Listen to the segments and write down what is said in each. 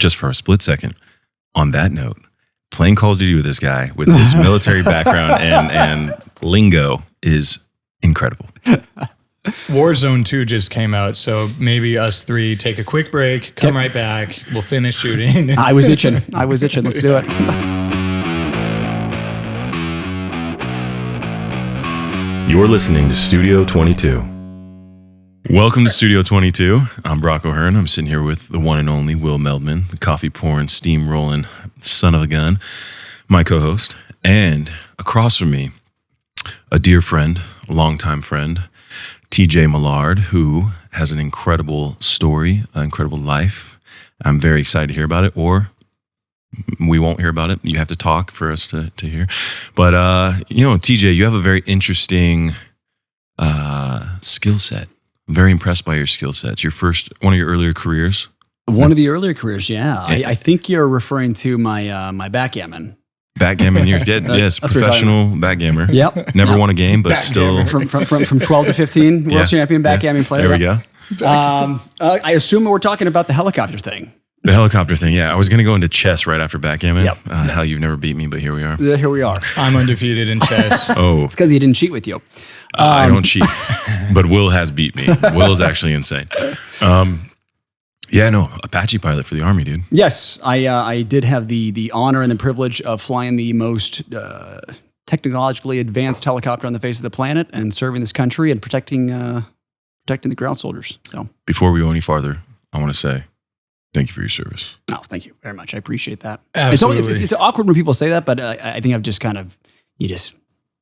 just for a split second, on that note, playing Call of Duty with this guy with his military background and lingo is incredible. Warzone 2 just came out, so maybe us three take a quick break, come right back, we'll finish shooting. I was itching. Let's do it. You're listening to Studio 22. Welcome to Studio 22. I'm Brock O'Hearn. I'm sitting here with the one and only Will Meldman, the coffee pouring, steam rolling son of a gun, my co-host. And across from me, a dear friend, a longtime friend, TJ Millard, who has an incredible story, an incredible life. I'm very excited to hear about it, or we won't hear about it. You have to talk for us to hear. But, TJ, you have a very interesting skill set. I'm very impressed by your skill sets. One of your earlier careers. One of the earlier careers, yeah. I think you're referring to my backgammon. Backgammon years, yes, professional backgammer. Yep. Never won a game, but still. From 12 to 15, world champion backgammon player. There we go. I assume we're talking about the helicopter thing. The helicopter thing, yeah. I was going to go into chess right after backgammon. Yep. How you've never beat me, but here we are. Here we are. I'm undefeated in chess. Oh. It's because he didn't cheat with you. I don't cheat, but Will has beat me. Will is actually insane. Apache Pilot for the Army, dude. Yes, I did have the honor and the privilege of flying the most technologically advanced helicopter on the face of the planet and serving this country and protecting the ground soldiers. So, before we go any farther, I want to say thank you for your service. Oh, thank you very much. I appreciate that. Absolutely. It's awkward when people say that, but I think I've just I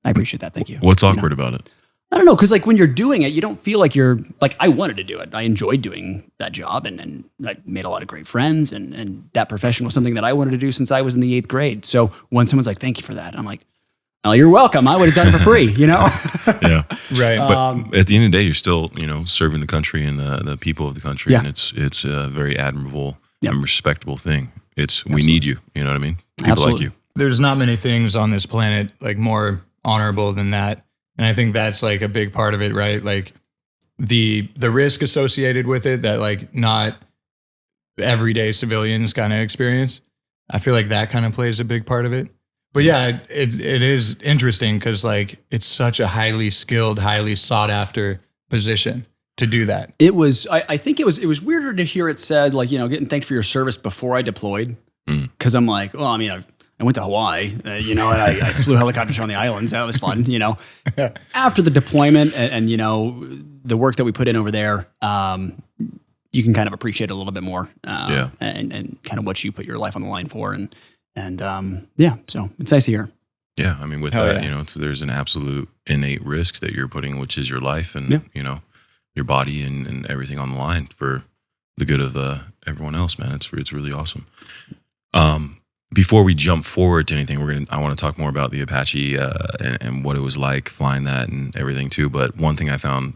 appreciate that. Thank you. What's awkward about it? I don't know, because when you're doing it, you don't feel like you're, I wanted to do it. I enjoyed doing that job and I made a lot of great friends and that profession was something that I wanted to do since I was in the 8th grade. So when someone's like, thank you for that, I'm like, oh, you're welcome. I would have done it for free, Yeah. Right. But at the end of the day, you're still, serving the country and the people of the country. Yeah. And it's a very admirable Yep. and respectable thing. We need you. You know what I mean? People Absolutely. like you. There's not many things on this planet more honorable than that. And I think that's a big part of it, right? The risk associated with it that not everyday civilians kind of experience. I feel like that kind of plays a big part of it. But yeah, it is interesting because it's such a highly skilled, highly sought after position to do that. It was, I think it was weirder to hear it said getting thanked for your service before I deployed. Because I'm like, well, I went to Hawaii, and I flew helicopters around the islands. That was fun, After the deployment and the work that we put in over there, you can kind of appreciate it a little bit more. And kind of what you put your life on the line for. So it's nice to hear. Yeah. With that, there's an absolute innate risk that you're putting, which is your life and, your body and everything on the line for the good of everyone else, man. It's really awesome. Before we jump forward to anything, I want to talk more about the Apache and what it was like flying that and everything too. But one thing I found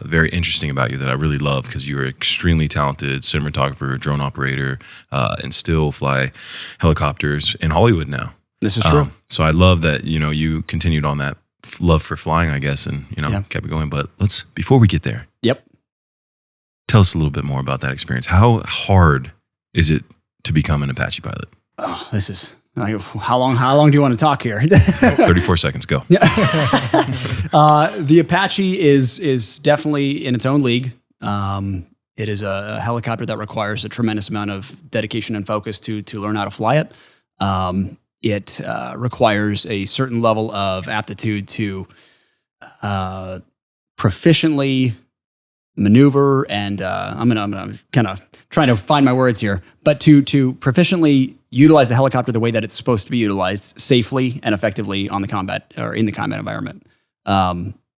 very interesting about you that I really love, because you're an extremely talented cinematographer, drone operator, and still fly helicopters in Hollywood now. This is true. So I love that you continued on that love for flying, I guess, and kept it going. But before we get there, yep, tell us a little bit more about that experience. How hard is it to become an Apache pilot? Oh, this is how long do you want to talk here? 34 seconds, go. The Apache is definitely in its own league. It is a helicopter that requires a tremendous amount of dedication and focus to learn how to fly it. It requires a certain level of aptitude to proficiently maneuver, and I'm gonna kind of trying to find my words here, but to proficiently utilize the helicopter the way that it's supposed to be utilized safely and effectively on the combat or in the combat environment.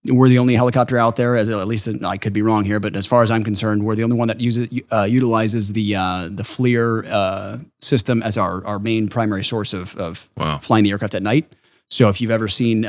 We're the only helicopter out there, at least I could be wrong here, but as far as I'm concerned, we're the only one that utilizes the FLIR system as our main primary source of flying the aircraft at night. So if you've ever seen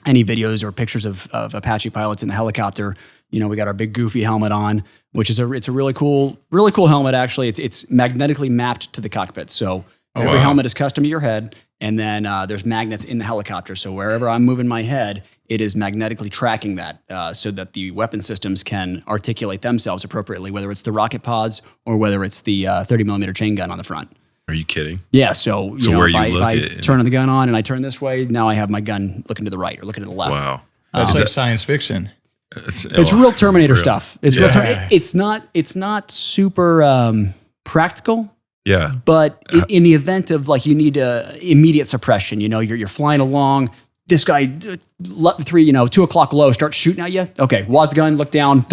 any videos or pictures of Apache pilots in the helicopter, we got our big goofy helmet on, which is it's a really cool helmet. Actually, it's magnetically mapped to the cockpit. So every helmet is custom to your head, And then there's magnets in the helicopter. So wherever I'm moving my head, it is magnetically tracking that so that the weapon systems can articulate themselves appropriately, whether it's the rocket pods or whether it's the 30 millimeter chain gun on the front. Are you kidding? Yeah. So, if I it, turn the gun on and I turn this way, now I have my gun looking to the right or looking to the left. Wow. That's like science fiction. It's real Terminator stuff. It's real. It's not super practical. Yeah. But in the event of like you need immediate suppression, you're flying along. This guy, 2 o'clock low, starts shooting at you. Okay, waz the gun, look down,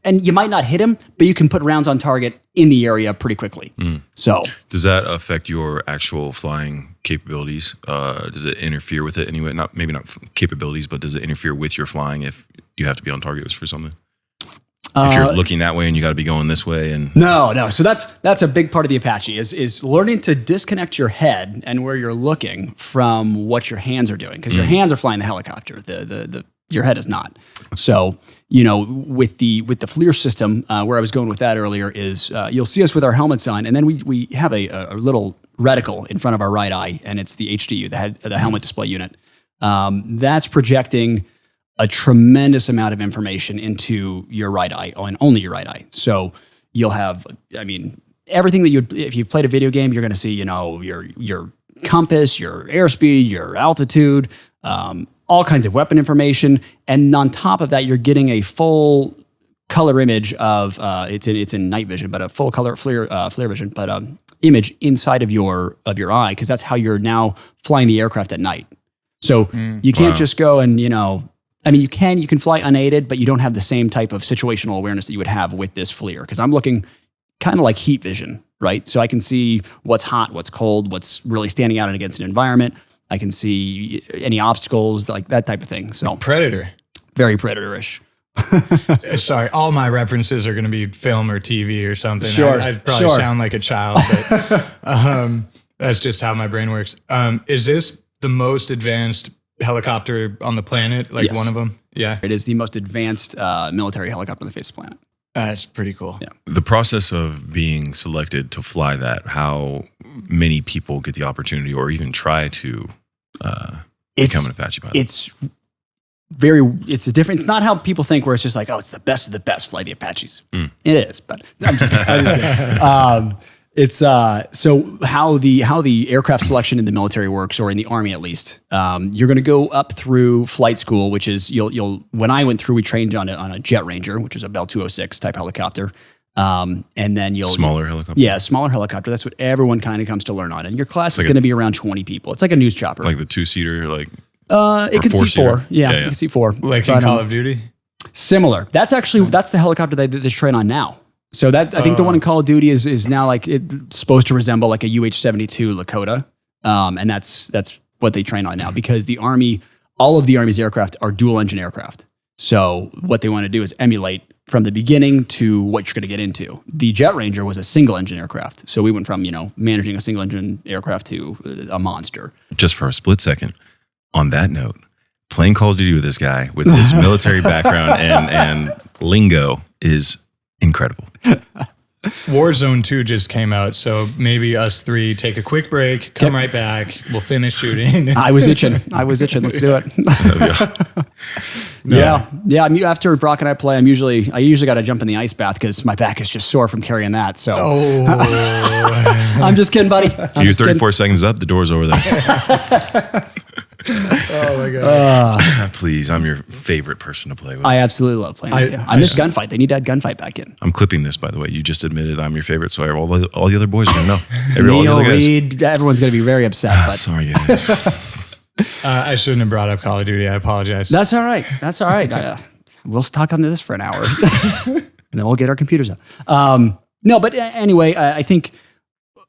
and you might not hit him, but you can put rounds on target in the area pretty quickly. So, does that affect your actual flying capabilities? Does it interfere with it anyway? Maybe not capabilities, but does it interfere with your flying if you have to be on target for something? If you're looking that way and you got to be going this way, and no. So that's a big part of the Apache is learning to disconnect your head and where you're looking from what your hands are doing, because your hands are flying the helicopter. Your head is not. So with the FLIR system, where I was going with that earlier is you'll see us with our helmets on, and then we have a little reticle in front of our right eye, and it's the HDU, the helmet display unit. That's projecting a tremendous amount of information into your right eye, and only your right eye. So you'll have, everything that if you've played a video game, you're going to see, your compass, your airspeed, your altitude, all kinds of weapon information. And on top of that, you're getting a full color image of, it's in night vision, but a full color FLIR vision, but image inside of your eye, because that's how you're now flying the aircraft at night. So you can't just go and, you can fly unaided, but you don't have the same type of situational awareness that you would have with this FLIR, because I'm looking kind of like heat vision, right? So I can see what's hot, what's cold, what's really standing out against an environment. I can see any obstacles, like that type of thing. So Predator. Very predatorish. Sorry, all my references are going to be film or TV or something. Sure, I'd probably sound like a child, but that's just how my brain works. Is this the most advanced helicopter on the planet? Like, yes. One of them? Yeah. It is the most advanced military helicopter on the face of the planet. That's pretty cool. Yeah. The process of being selected to fly that, how many people get the opportunity or even try to become an Apache pilot? It's different. It's not how people think, where it's just like, oh, it's the best of the best, fly the Apaches. It is, but I'm just kidding. It's so how the aircraft selection in the military works, or in the Army at least. You're going to go up through flight school, which is when I went through, we trained on a Jet Ranger, which is a Bell 206 type helicopter. And then smaller helicopter. Yeah, smaller helicopter. That's what everyone kind of comes to learn on. And your class is going to be around 20 people. It's like a news chopper. Like the 2-seater, like it can see 4. Yeah, it can see 4. Like in Call of Duty. Similar. That's the helicopter they train on now. So that I think the one in Call of Duty is now like it's supposed to resemble like a UH-72 Lakota, and that's what they train on now, because the Army, all of the Army's aircraft are dual engine aircraft. So what they want to do is emulate from the beginning to what you're going to get into. The Jet Ranger was a single engine aircraft, so we went from managing a single engine aircraft to a monster. Just for a split second, on that note, playing Call of Duty with this guy with his military background and lingo is incredible. Warzone 2 just came out, so maybe us 3 take a quick break, come right back, we'll finish shooting. I was itching. Let's do it. No. Yeah. After Brock and I play, I usually got to jump in the ice bath because my back is just sore from carrying that. So, I'm just kidding, buddy. You're 34 seconds up. The door's over there. Oh my god! Please, I'm your favorite person to play with. I absolutely love playing with you. I miss Gunfight. They need to add Gunfight back in. I'm clipping this, by the way. You just admitted I'm your favorite, so all the other boys are gonna know. Neil Reed, everyone's gonna be very upset. But sorry, guys. I shouldn't have brought up Call of Duty. I apologize. That's all right. We'll talk on this for an hour, and then we'll get our computers up. No, but anyway, I think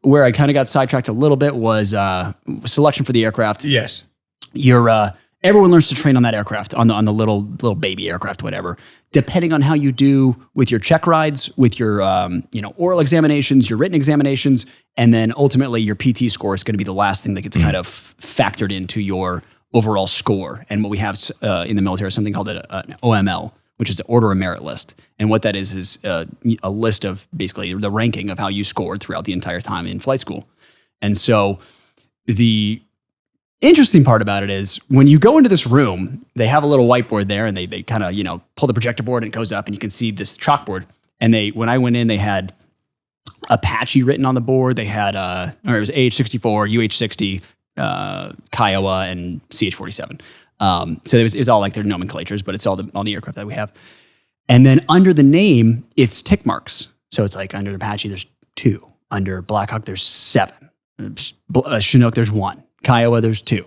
where I kind of got sidetracked a little bit was selection for the aircraft. Yes. Everyone learns to train on that aircraft, on the little baby aircraft, whatever. Depending on how you do with your check rides, with your oral examinations, your written examinations, and then ultimately your PT score is going to be the last thing that gets kind of factored into your overall score. And what we have in the military is something called an OML, which is the Order of Merit list. And what that is a list of basically the ranking of how you scored throughout the entire time in flight school. And so the interesting part about it is when you go into this room, they have a little whiteboard there, and they kind of, pull the projector board and it goes up, and you can see this chalkboard. And when I went in, they had Apache written on the board. They had, it was AH-64, UH-60, Kiowa, and CH-47. So it was all like their nomenclatures, but it's all the aircraft that we have. And then under the name, it's tick marks. So it's like under Apache, there's 2. Under Blackhawk, there's 7. Chinook, there's 1. Kiowa, there's 2,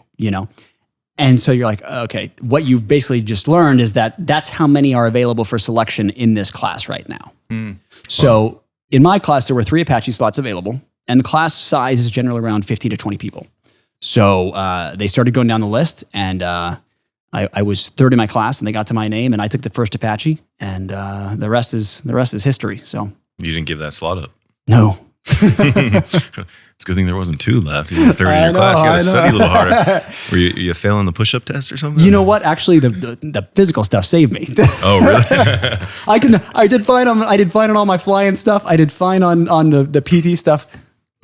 And so you're like, okay, what you've basically just learned is that's how many are available for selection in this class right now. So in my class, there were 3 Apache slots available, and the class size is generally around 15 to 20 people. So they started going down the list, and I was third in my class, and they got to my name, and I took the first Apache, and the rest is history. So you didn't give that slot up. No. It's a good thing there wasn't 2 left. You were third in your class. You got to study a little harder. Were you failing the push-up test or something? You know what? Actually, the physical stuff saved me. Oh, really? I did fine on all my flying stuff. I did fine on the PT stuff.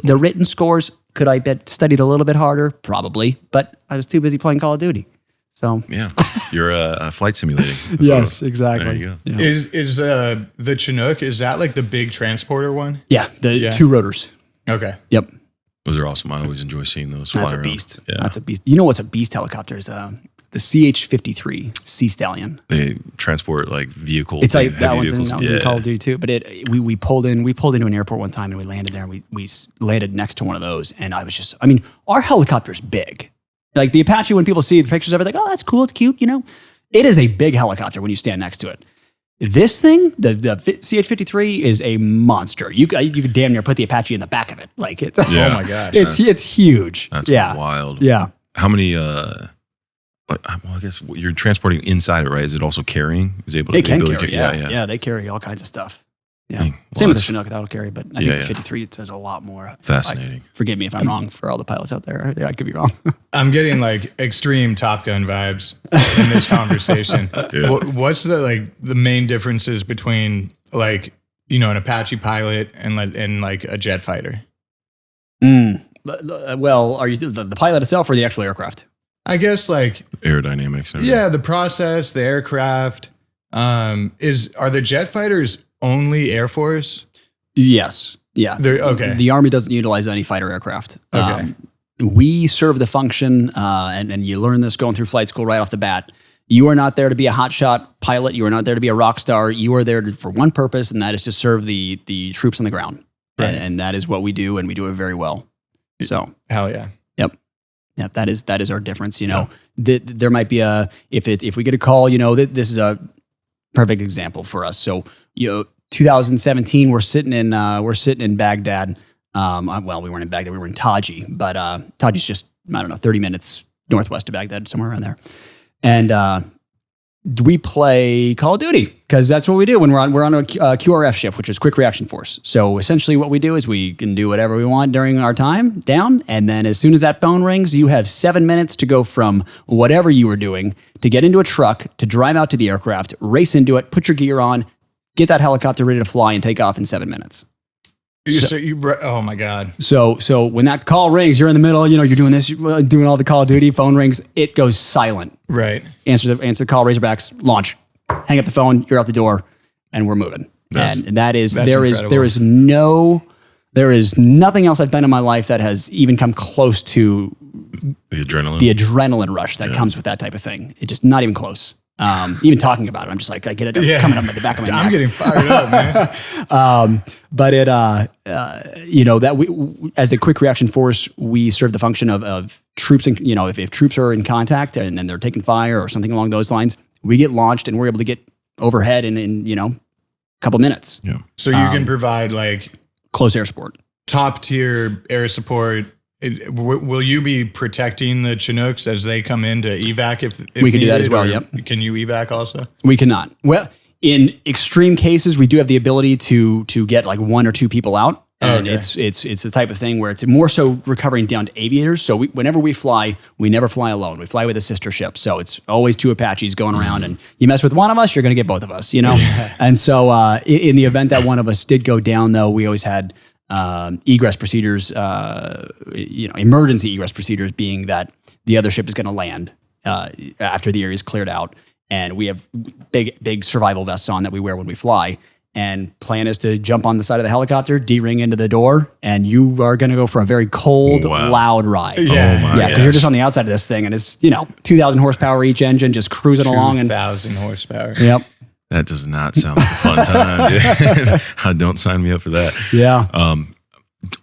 The written scores, could I bet studied a little bit harder? Probably, but I was too busy playing Call of Duty. So yeah, you're flight simulating. Yes, exactly. There you go. Yeah. Is the Chinook, is that like the big transporter one? Yeah, 2 rotors. Okay. Yep. Those are awesome. I always enjoy seeing those. That's fly a around. beast. Yeah. That's a beast. You know what's a beast helicopter is the CH-53 Sea Stallion. They transport like vehicles. It's like that one's in Call of Duty too. But we pulled into an airport one time, and we landed there, and we landed next to one of those, and our helicopter's big. Like the Apache, when people see the pictures of it, they're like, oh, that's cool, it's cute, It is a big helicopter when you stand next to it. This thing, the CH-53, is a monster. You could damn near put the Apache in the back of it. Like it's oh my gosh, it's huge. That's wild. Yeah. How many? Well, I guess you're transporting inside it, right? Is it also carrying? Is it able to? They can carry. Yeah. Yeah, they carry all kinds of stuff. Yeah. Well, Same with the Chinook, that'll carry, but I think the 53 it says a lot more. Fascinating. Forgive me if I'm wrong for all the pilots out there. Yeah, I could be wrong. I'm getting like extreme Top Gun vibes in this conversation. What's the main differences between like, an Apache pilot and like a jet fighter? Well, are you the pilot itself or the actual aircraft? I guess like aerodynamics. Yeah, the process, the aircraft. Are the jet fighters only Air Force? Yes. Yeah. Okay. The Army doesn't utilize any fighter aircraft. Okay. We serve the function, and you learn this going through flight school right off the bat. You are not there to be a hotshot pilot. You are not there to be a rock star. You are there for one purpose, and that is to serve the troops on the ground. Right. And that is what we do, and we do it very well. So. Hell yeah. Yep. Yeah, that is our difference. There might be if we get a call, this is a perfect example for us. So 2017, we're sitting in Baghdad. Well, we weren't in Baghdad, we were in Taji, but Taji's just 30 minutes northwest of Baghdad, somewhere around there. And we play Call of Duty because that's what we do when we're on a QRF shift, which is quick reaction force. So essentially, what we do is we can do whatever we want during our time down, and then as soon as that phone rings, you have 7 minutes to go from whatever you were doing to get into a truck, to drive out to the aircraft, race into it, put your gear on, get that helicopter ready to fly, and take off in 7 minutes. Oh my God. So when that call rings, you're in the middle, you're doing this, doing all the Call of Duty, phone rings, it goes silent. Right. Answer the call, Razorbacks, launch, hang up the phone, you're out the door, and we're moving. And there is nothing else I've done in my life that has even come close to the adrenaline rush that comes with that type of thing. It's just not even close. Even talking about it, I'm just like, I get it coming up at the back of my neck. I'm getting fired up, man. But it, that we, as a quick reaction force, we serve the function of troops. And if troops are in contact and they're taking fire or something along those lines, we get launched and we're able to get overhead in a couple minutes. Yeah. So you can provide like close air support, top tier air support. Will you be protecting the Chinooks as they come in to evac if we can do that as well? Yep. Can you evac also? We cannot. Well, in extreme cases, we do have the ability to get like 1 or 2 people out, and it's the type of thing where it's more so recovering down to aviators. So whenever we fly, we never fly alone. We fly with a sister ship. So it's always 2 Apaches going around, and you mess with one of us, you're going to get both of us. And so in the event that one of us did go down, though, we always had egress procedures, emergency egress procedures being that the other ship is going to land after the area is cleared out. And we have big survival vests on that we wear when we fly. And plan is to jump on the side of the helicopter, D-ring into the door, and you are going to go for a very cold, loud ride. Yeah, because you're just on the outside of this thing, and it's 2,000 horsepower each engine, just cruising along. 2,000 horsepower. Yep. That does not sound like a fun time. Don't sign me up for that. Yeah.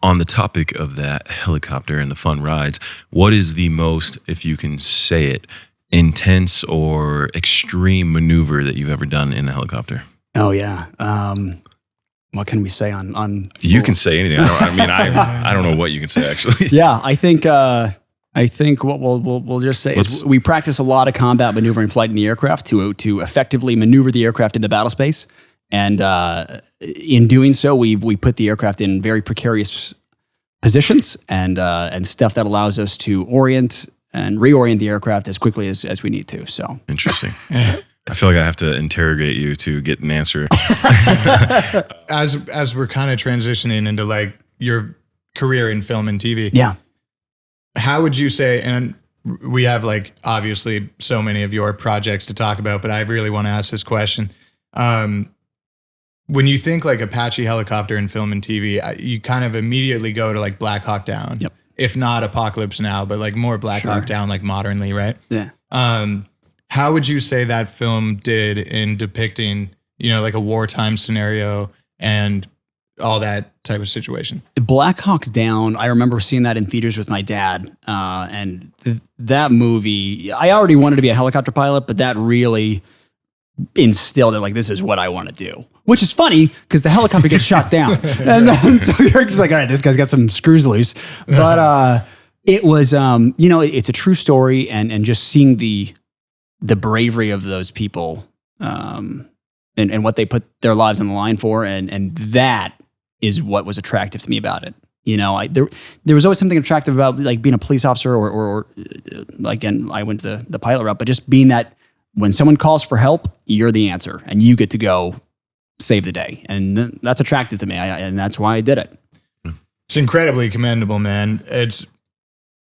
On the topic of that helicopter and the fun rides, what is the most, if you can say it, intense or extreme maneuver that you've ever done in a helicopter? Oh yeah. What can we say on? You can say anything. I don't know what you can say actually. Yeah, I think what we'll just say is we practice a lot of combat maneuvering flight in the aircraft to effectively maneuver the aircraft in the battle space, and in doing so, we put the aircraft in very precarious positions and stuff that allows us to orient and reorient the aircraft as quickly as we need to. So interesting. I feel like I have to interrogate you to get an answer. As we're kind of transitioning into like your career in film and TV. Yeah. How would you say, and we have like obviously so many of your projects to talk about, but I really want to ask this question. When you think like Apache Helicopter in film and TV, you kind of immediately go to like Black Hawk Down. Yep. If not Apocalypse Now, but like more Black Hawk Down, like modernly, right? Yeah. How would you say that film did in depicting, like a wartime scenario and all that type of situation? Black Hawk Down, I remember seeing that in theaters with my dad. And that movie, I already wanted to be a helicopter pilot, but that really instilled it, like, this is what I want to do. Which is funny because the helicopter gets shot down. And then, so you're just like, all right, this guy's got some screws loose. But it was, it's a true story. And just seeing the bravery of those people and what they put their lives on the line for. And that is what was attractive to me about it. There was always something attractive about like being a police officer or again, I went to the pilot route, but just being that when someone calls for help, you're the answer and you get to go save the day. And that's attractive to me. And that's why I did it. It's incredibly commendable, man. It's,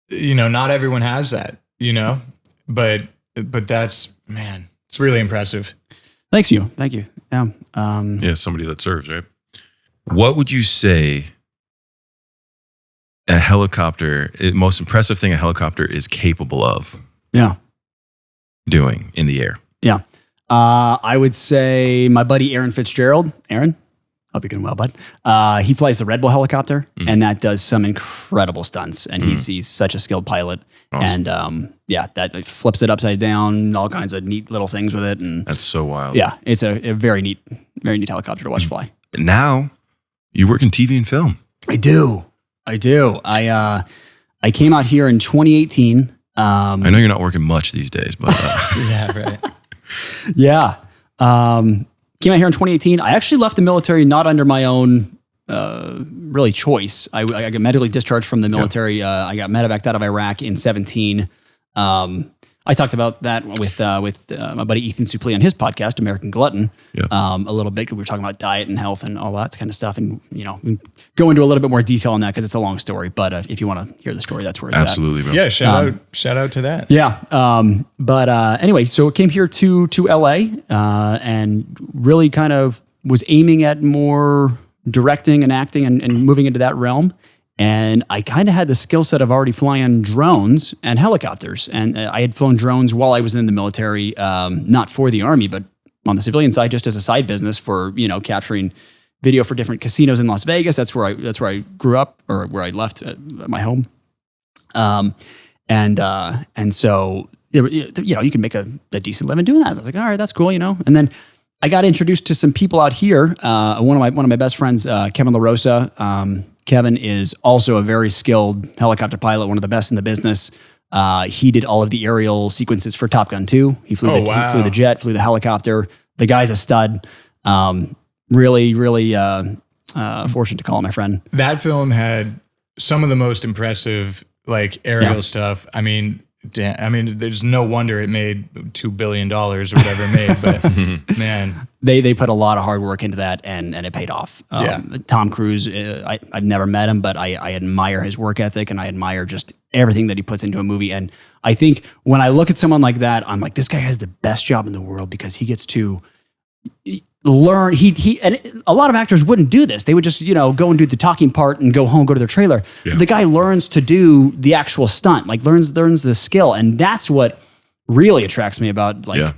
not everyone has that, but that's, man, it's really impressive. Thank you. Yeah. Somebody that serves, right? What would you say a helicopter, most impressive thing a helicopter is capable of doing in the air? Yeah. I would say my buddy Aaron Fitzgerald. Aaron, hope you're doing well, bud. He flies the Red Bull helicopter, and that does some incredible stunts. And he's such a skilled pilot. Awesome. And that flips it upside down, all kinds of neat little things with it. And that's so wild. Yeah, it's a very neat helicopter to watch fly. Now you work in TV and film. I do. I came out here in 2018. I know you're not working much these days, but yeah, right. Yeah. Came out here in 2018. I actually left the military not under my own really choice. I got medically discharged from the military. I got medevaced out of Iraq in 2017. I talked about that with my buddy Ethan Suplee on his podcast, American Glutton, a little bit. We were talking about diet and health and all that kind of stuff. And, we go into a little bit more detail on that because it's a long story. But if you want to hear the story, that's where it's absolutely, at. Bro. Yeah, shout out to that. Yeah. But anyway, so it came here to LA and really kind of was aiming at more directing and acting and moving into that realm. And I kind of had the skill set of already flying drones and helicopters. And I had flown drones while I was in the military, not for the Army, but on the civilian side, just as a side business for, capturing video for different casinos in Las Vegas. That's where I grew up, or where I left my home. And so, you can make a decent living doing that. I was like, all right, that's cool, And then I got introduced to some people out here. One of my best friends, Kevin LaRosa. Kevin is also a very skilled helicopter pilot, one of the best in the business. He did all of the aerial sequences for Top Gun 2. He flew the jet, flew the helicopter. The guy's a stud. Really, really fortunate to call him my friend. That film had some of the most impressive aerial stuff. I mean, there's no wonder it made $2 billion or whatever it made. But man, they put a lot of hard work into that, and it paid off. Tom Cruise, I've never met him, but I admire his work ethic, and I admire just everything that he puts into a movie. And I think when I look at someone like that, I'm like, this guy has the best job in the world because he gets to learn. And a lot of actors wouldn't do this. They would just, go and do the talking part and go home, go to their trailer. Yeah. The guy learns to do the actual stunt, like learns the skill. And that's what really attracts me about that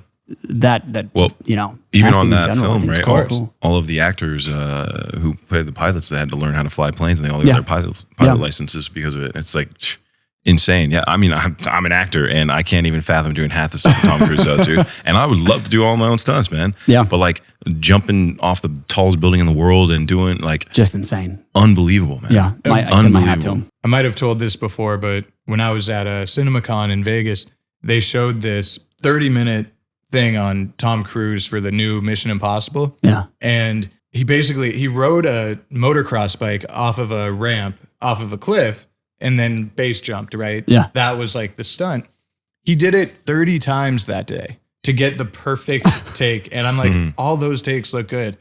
even on that film, right? Cool. All of the actors who played the pilots, they had to learn how to fly planes, and they all got their pilot licenses because of it. It's like insane. Yeah, I mean, I'm an actor, and I can't even fathom doing half the stuff Tom Cruise does, dude. And I would love to do all my own stunts, man. Yeah, but like jumping off the tallest building in the world and doing just insane, unbelievable, man. Yeah, I tip my hat to him. I might have told this before, but when I was at a CinemaCon in Vegas, they showed this 30-minute thing on Tom Cruise for the new Mission Impossible. Yeah. And he rode a motocross bike off of a ramp, off of a cliff, and then base jumped, right? Yeah. That was like the stunt. He did it 30 times that day to get the perfect take. And I'm like, all those takes look good.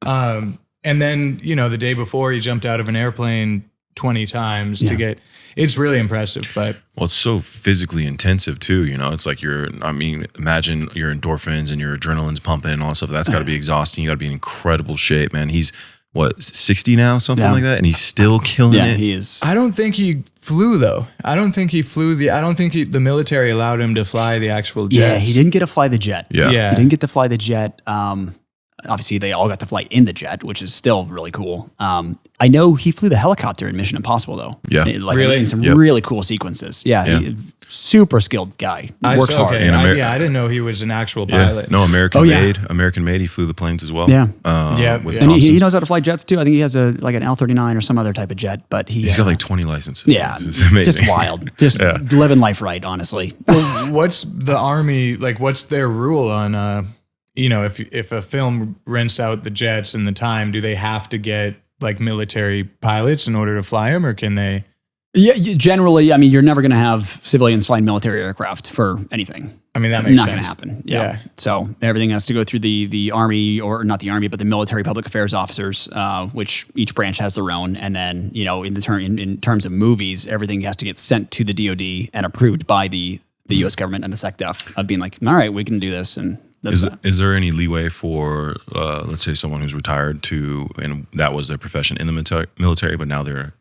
And then, the day before he jumped out of an airplane 20 times to get, it's really impressive, but. Well, it's so physically intensive too, it's like imagine your endorphins and your adrenaline's pumping and all that stuff. That's gotta be exhausting. You gotta be in incredible shape, man. He's 60 now, something like that. And he's still killing it. Yeah, he is. I don't think he flew though. I don't think the military allowed him to fly the actual jet. Yeah, he didn't get to fly the jet. Yeah. He didn't get to fly the jet. Obviously, they all got to fly in the jet, which is still really cool. I know he flew the helicopter in Mission Impossible, though. Yeah. Really? In some really cool sequences. Yeah. Super skilled guy. Works hard. Okay. I didn't know he was an actual pilot. No, American made. He flew the planes as well. Yeah. And he knows how to fly jets, too. I think he has an L-39 or some other type of jet, but he's got like 20 licenses. Yeah. It's amazing. Just wild. Just living life right, honestly. Well, what's the Army, what's their rule on... if a film rents out the jets and the time, do they have to get military pilots in order to fly them, or can they? Yeah, generally, you're never going to have civilians flying military aircraft for anything. That makes sense. Not going to happen. Yeah. So everything has to go through the Army, or not the Army, but the military public affairs officers, which each branch has their own. And then, in terms of movies, everything has to get sent to the DoD and approved by the U.S. government and the SecDef of being like, all right, we can do this. And is there any leeway for, let's say, someone who's retired and that was their profession in the military, but now they're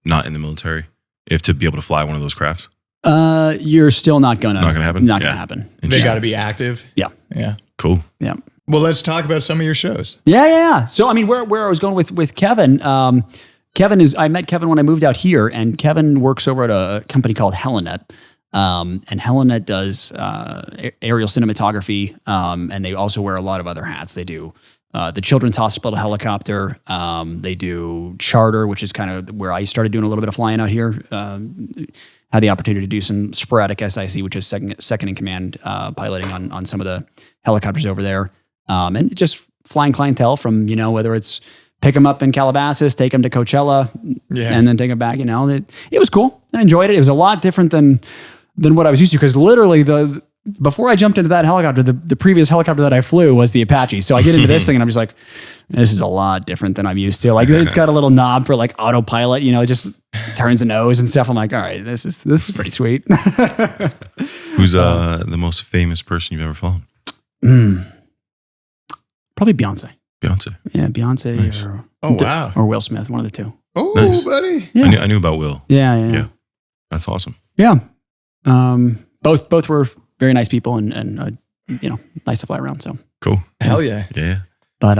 not in the military, to be able to fly one of those crafts? You're still not gonna happen. Not gonna happen. They got to be active. Yeah. Yeah. Cool. Yeah. Well, let's talk about some of your shows. Yeah. So, where I was going with Kevin, I met Kevin when I moved out here, and Kevin works over at a company called Helinet. And Helinet does aerial cinematography, and they also wear a lot of other hats. They do the Children's Hospital Helicopter. They do charter, which is kind of where I started doing a little bit of flying out here. Had the opportunity to do some sporadic SIC, which is second in command piloting on some of the helicopters over there. And just flying clientele from, whether it's pick them up in Calabasas, take them to Coachella, and then take them back. It was cool. I enjoyed it. It was a lot different than what I was used to, because literally before I jumped into that helicopter, the previous helicopter that I flew was the Apache. So I get into this thing and I'm just like, this is a lot different than I'm used to. Like, it's got a little knob for autopilot, it just turns the nose and stuff. I'm like, all right, this is pretty sweet. Who's the most famous person you've ever flown? Probably Beyonce. Beyonce. Yeah, Beyonce. Nice. Wow. Or Will Smith, one of the two. Oh, nice. buddy. Yeah. I knew about Will. Yeah. That's awesome. Yeah. Both were very nice people and nice to fly around. So cool. Hell yeah. Yeah. But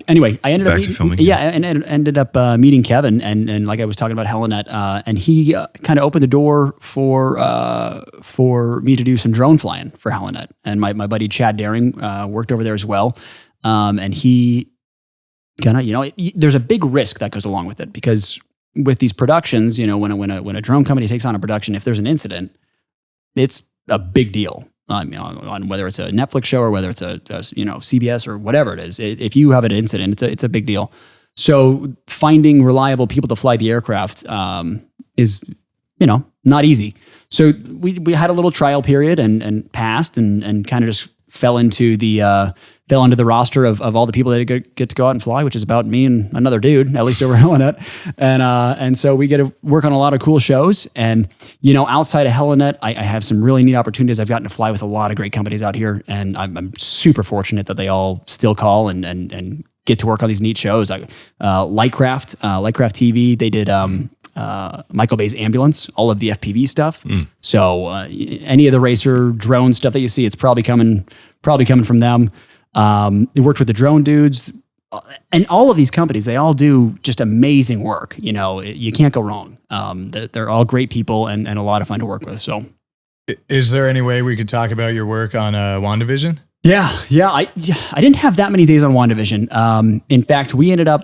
anyway, I ended Back to filming. Yeah, and ended up meeting Kevin, and like I was talking about Helinet, and he kind of opened the door for me to do some drone flying for Helinet, and my buddy Chad Daring worked over there as well, and he kind of there's a big risk that goes along with it, because with these productions, when a drone company takes on a production, if there's an incident, it's a big deal. On whether it's a Netflix show or whether it's a CBS or whatever it is, if you have an incident, it's a big deal. So finding reliable people to fly the aircraft is not easy. So we had a little trial period and passed and kind of just fell into the fell into the roster of all the people that get to go out and fly, which is about me and another dude, at least over at Helinet. And so we get to work on a lot of cool shows. And, outside of Helinet, I have some really neat opportunities. I've gotten to fly with a lot of great companies out here, and I'm super fortunate that they all still call and get to work on these neat shows. Lightcraft TV, they did Michael Bay's Ambulance, all of the FPV stuff. So any of the racer drone stuff that you see, it's probably coming from them. They worked with the drone dudes, and all of these companies, they all do just amazing work. You can't go wrong. They're all great people and a lot of fun to work with. So, is there any way we could talk about your work on WandaVision? Yeah. I didn't have that many days on WandaVision. In fact,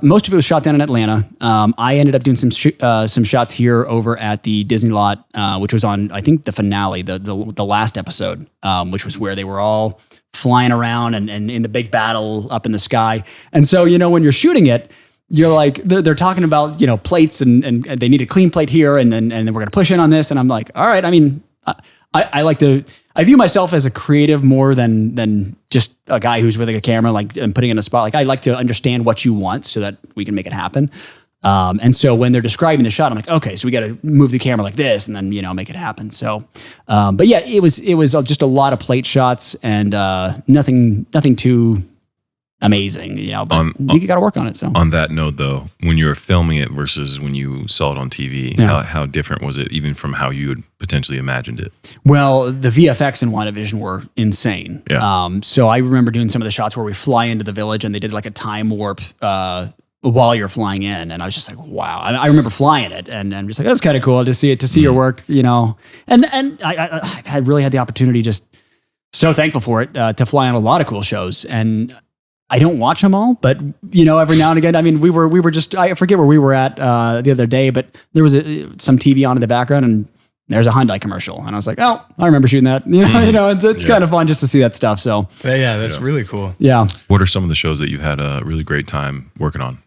most of it was shot down in Atlanta. I ended up doing some shots here over at the Disney lot, which was on, I think, the finale, the last episode, which was where they were all flying around and in the big battle up in the sky. And so, when you're shooting it, you're like, they're talking about, plates and they need a clean plate here. And then we're going to push in on this. And I'm like, all right. I mean, I view myself as a creative more than just a guy who's with a camera, and putting in a spot. I like to understand what you want so that we can make it happen. And so when they're describing the shot, I'm like, okay, so we got to move the camera like this and then, make it happen. So, but yeah, it was just a lot of plate shots and, nothing too amazing, but you got to work on it. So on that note though, when you were filming it versus when you saw it on TV, how different was it even from how you had potentially imagined it? Well, the VFX in WandaVision were insane. Yeah. So I remember doing some of the shots where we fly into the village and they did like a time warp, while you're flying in. And I was just like, wow. I remember flying it and I'm just like, that's kind of cool to see your work, and I really had the opportunity, just so thankful for it, to fly on a lot of cool shows. And I don't watch them all, but every now and again, I mean, we were just, I forget where we were at the other day, but there was some TV on in the background and there's a Hyundai commercial. And I was like, oh, I remember shooting that. It's kind of fun just to see that stuff. So that's really cool. Yeah. What are some of the shows that you've had a really great time working on?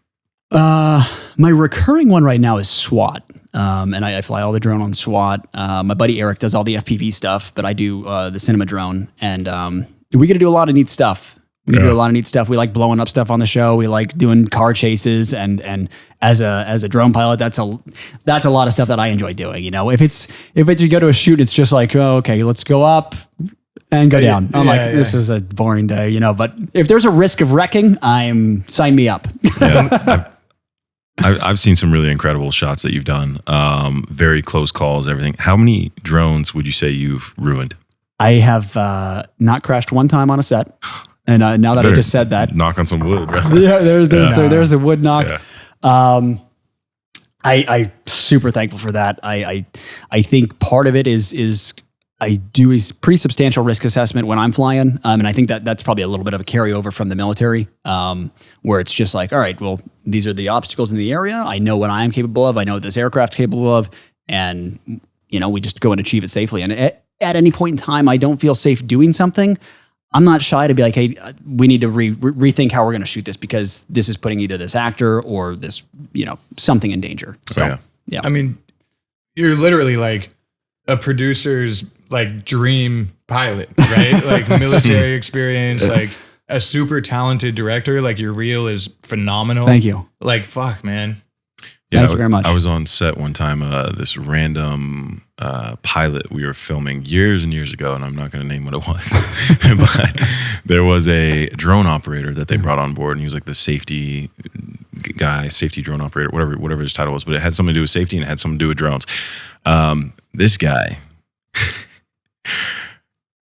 My recurring one right now is SWAT. And I fly all the drone on SWAT. My buddy Eric does all the FPV stuff, but I do the cinema drone. And we get to do a lot of neat stuff. We do a lot of neat stuff. We like blowing up stuff on the show. We like doing car chases, and as a drone pilot, that's a lot of stuff that I enjoy doing. If it's you go to a shoot, it's just like, oh, okay, let's go up and go down. I'm like, this is a boring day, But if there's a risk of wrecking, sign me up. I've seen some really incredible shots that you've done. Very close calls, everything. How many drones would you say you've ruined? I have not crashed one time on a set. And now that I just said that, knock on some wood, bro. Yeah, there's the wood knock. Yeah. I super thankful for that. I think part of it is I do a pretty substantial risk assessment when I'm flying, and I think that's probably a little bit of a carryover from the military, where it's just like, all right, well, these are the obstacles in the area. I know what I am capable of. I know what this aircraft's capable of, and we just go and achieve it safely. And at any point in time, I don't feel safe doing something, I'm not shy to be like, hey, we need to rethink how we're going to shoot this because this is putting either this actor or this, something in danger. So, yeah. I mean, you're literally like a producer's like dream pilot, right? Like military experience, like a super talented director. Like your reel is phenomenal. Thank you. Like, fuck, man. Yeah, Thank you very much. I was on set one time, this random pilot we were filming years and years ago, and I'm not going to name what it was, but there was a drone operator that they brought on board, and he was like the safety guy, safety drone operator, whatever his title was, but it had something to do with safety and it had something to do with drones. This guy,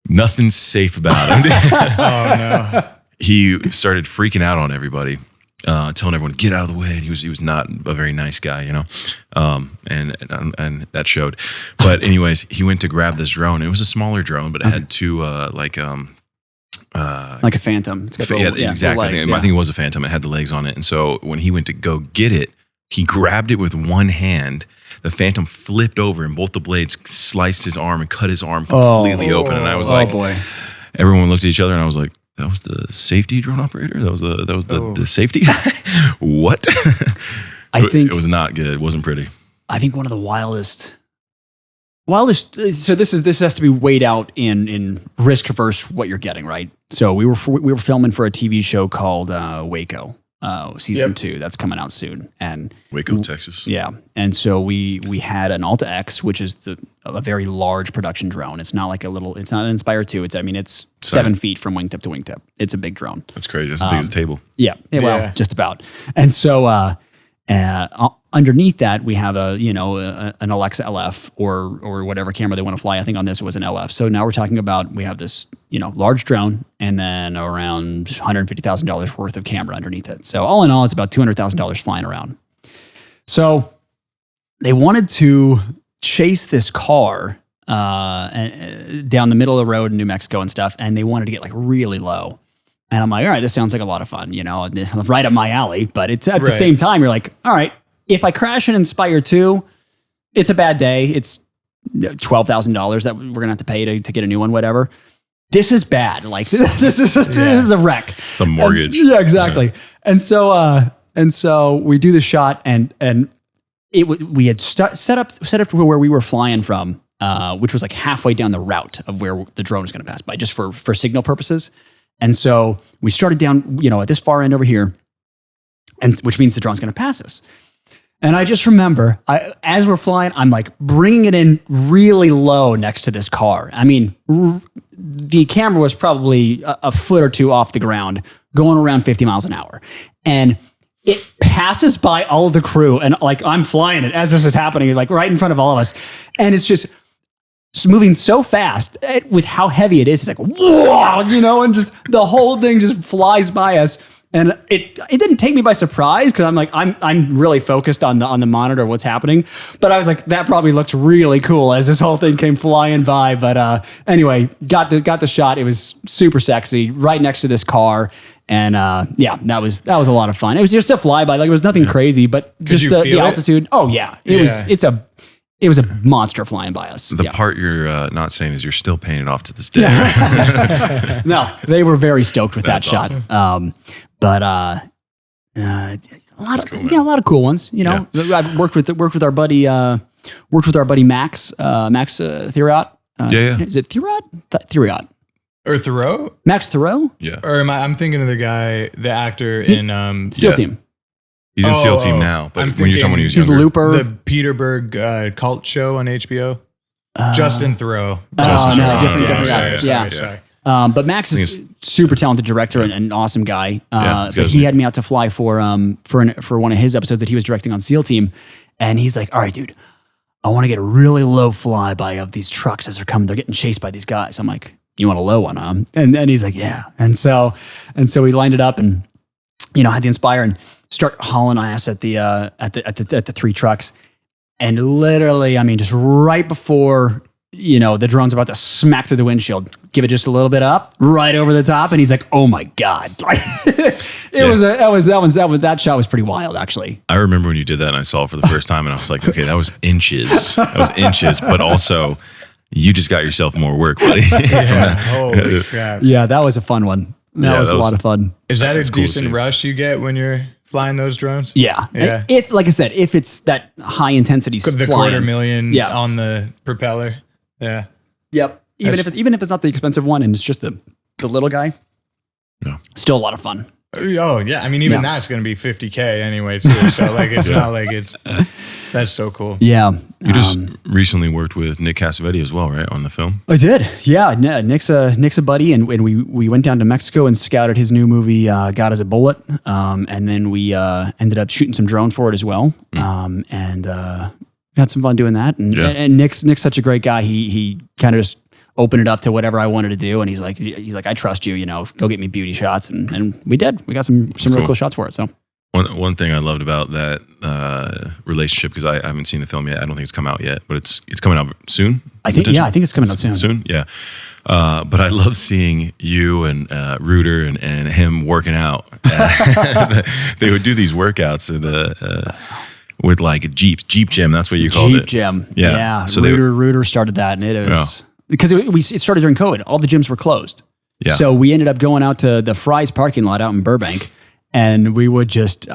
nothing's safe about him. Oh no. He started freaking out on everybody. Telling everyone to get out of the way, and he was not a very nice guy, and that showed. But anyways, he went to grab this drone. It was a smaller drone, but it had two like a Phantom. It's got exactly. Legs, I think it was a Phantom. It had the legs on it, and so when he went to go get it, he grabbed it with one hand. The Phantom flipped over, and both the blades sliced his arm and cut his arm completely open. And I was like, boy. Everyone looked at each other, and I was like, that was the safety drone operator? That was the safety guy? What? I think it was not good. It wasn't pretty. I think one of the wildest Well, this has to be weighed out in risk versus what you're getting, right? So we were filming for a TV show called Waco, season 2 that's coming out soon, and Waco, Texas. Yeah, and so we had an Alta X, which is a very large production drone. It's not like it's not an Inspire 2. It's 7 feet from wingtip to wingtip. It's a big drone. That's crazy. That's as big as a table. Yeah, well, just about. And so underneath that, we have an Alexa LF or whatever camera they want to fly. I think on this it was an LF. So now we're talking about, we have this large drone and then around $150,000 worth of camera underneath it. So all in all, it's about $200,000 flying around. So they wanted to chase this car down the middle of the road in New Mexico and stuff, and they wanted to get like really low. And I'm like, all right, this sounds like a lot of fun, right up my alley. But it's at the same time, you're like, all right, if I crash an Inspire 2, it's a bad day. It's $12,000 that we're gonna have to pay to get a new one, whatever. This is bad. Like this is a wreck. It's a mortgage. Yeah, exactly. Yeah. And so we do the shot, and we had set up to where we were flying from, which was like halfway down the route of where the drone was going to pass by, just for signal purposes. And so we started down, at this far end over here, and which means the drone's going to pass us. And I just remember, as we're flying, I'm like bringing it in really low next to this car. I mean, the camera was probably a foot or two off the ground, going around 50 miles an hour. And it passes by all of the crew, and like I'm flying it as this is happening, like right in front of all of us. And it's just moving so fast with how heavy it is. It's like, whoa, and just the whole thing just flies by us. And it didn't take me by surprise, because I'm like, I'm really focused on the monitor, what's happening. But I was like, that probably looked really cool as this whole thing came flying by. But anyway, got the shot. It was super sexy, right next to this car. And that was a lot of fun. It was just a flyby, like it was nothing crazy, but just the altitude. Oh yeah, it was a monster flying by us. The part you're not saying is you're still paying it off to this day. No, they were very stoked with that shot. Awesome. But a lot of cool ones. I've worked with our buddy Max Theriot. Is it Theriot? Theriot. Or Thoreau? Max Thoreau? Yeah. Or I'm thinking of the guy, the actor in SEAL Team. He's in SEAL Team now, but when you're talking when he was he's younger. Looper. The Peterberg cult show on HBO. Justin Thoreau. Different guy. Sorry. But Max is super talented director and an awesome guy. But he had me out to fly for one of his episodes that he was directing on SEAL Team, and he's like, "All right, dude, I want to get a really low flyby of these trucks as they're coming. They're getting chased by these guys." I'm like, "You want a low one, huh?" And then he's like, "Yeah." And so we lined it up, and had the Inspire and start hauling ass at the three trucks, and literally, I mean, just right before the drone's about to smack through the windshield, give it just a little bit up, right over the top, and he's like, "Oh my god!" That shot was pretty wild, actually. I remember when you did that, and I saw it for the first time, and I was like, "Okay, that was inches. But also, you just got yourself more work, buddy." Holy crap! Yeah, that was a fun one. That was a lot of fun. Is that a decent rush you get when you're flying those drones? Yeah. If, like I said, if it's that high intensity the flying, $250,000 on the propeller. Yeah. Yep. Even if it's not the expensive one and it's just the little guy, still a lot of fun. Oh yeah. I mean, even that's going to be $50,000 anyway too. So like, it's not like that's so cool. Yeah. You just recently worked with Nick Cassavetes as well, right? On the film? I did. Yeah. Nick's a buddy, and we went down to Mexico and scouted his new movie, God Is a Bullet. And then we ended up shooting some drones for it as well. And had some fun doing that. And Nick's such a great guy. He kind of just opened it up to whatever I wanted to do. And he's like, "I trust you, go get me beauty shots." And we did. We got some really cool shots for it. So one thing I loved about that relationship, because I haven't seen the film yet. I don't think it's come out yet, but it's coming out soon. I think it's coming out soon. Soon, yeah. But I love seeing you and Reuter and him working out. They would do these workouts with like a Jeep gym. That's what you called it. Jeep gym. Yeah. So Reuter started that, and it was because it started during COVID. All the gyms were closed. Yeah. So we ended up going out to the Fry's parking lot out in Burbank, and we would just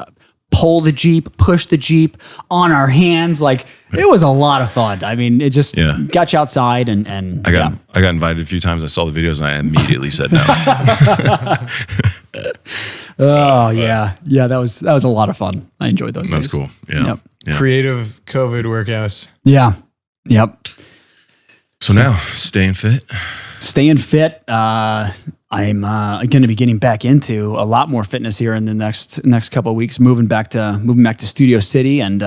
pull the Jeep, push the Jeep on our hands. Like, it was a lot of fun. I mean, it just got you outside and I got invited a few times. I saw the videos and I immediately said no. Oh yeah. Yeah, that was a lot of fun. I enjoyed those That's days. cool. Yeah. Yep. Yeah. Creative COVID workouts. Yeah. Yep. So now, staying fit. Staying fit. I'm going to be getting back into a lot more fitness here in the next couple of weeks. Moving back to Studio City and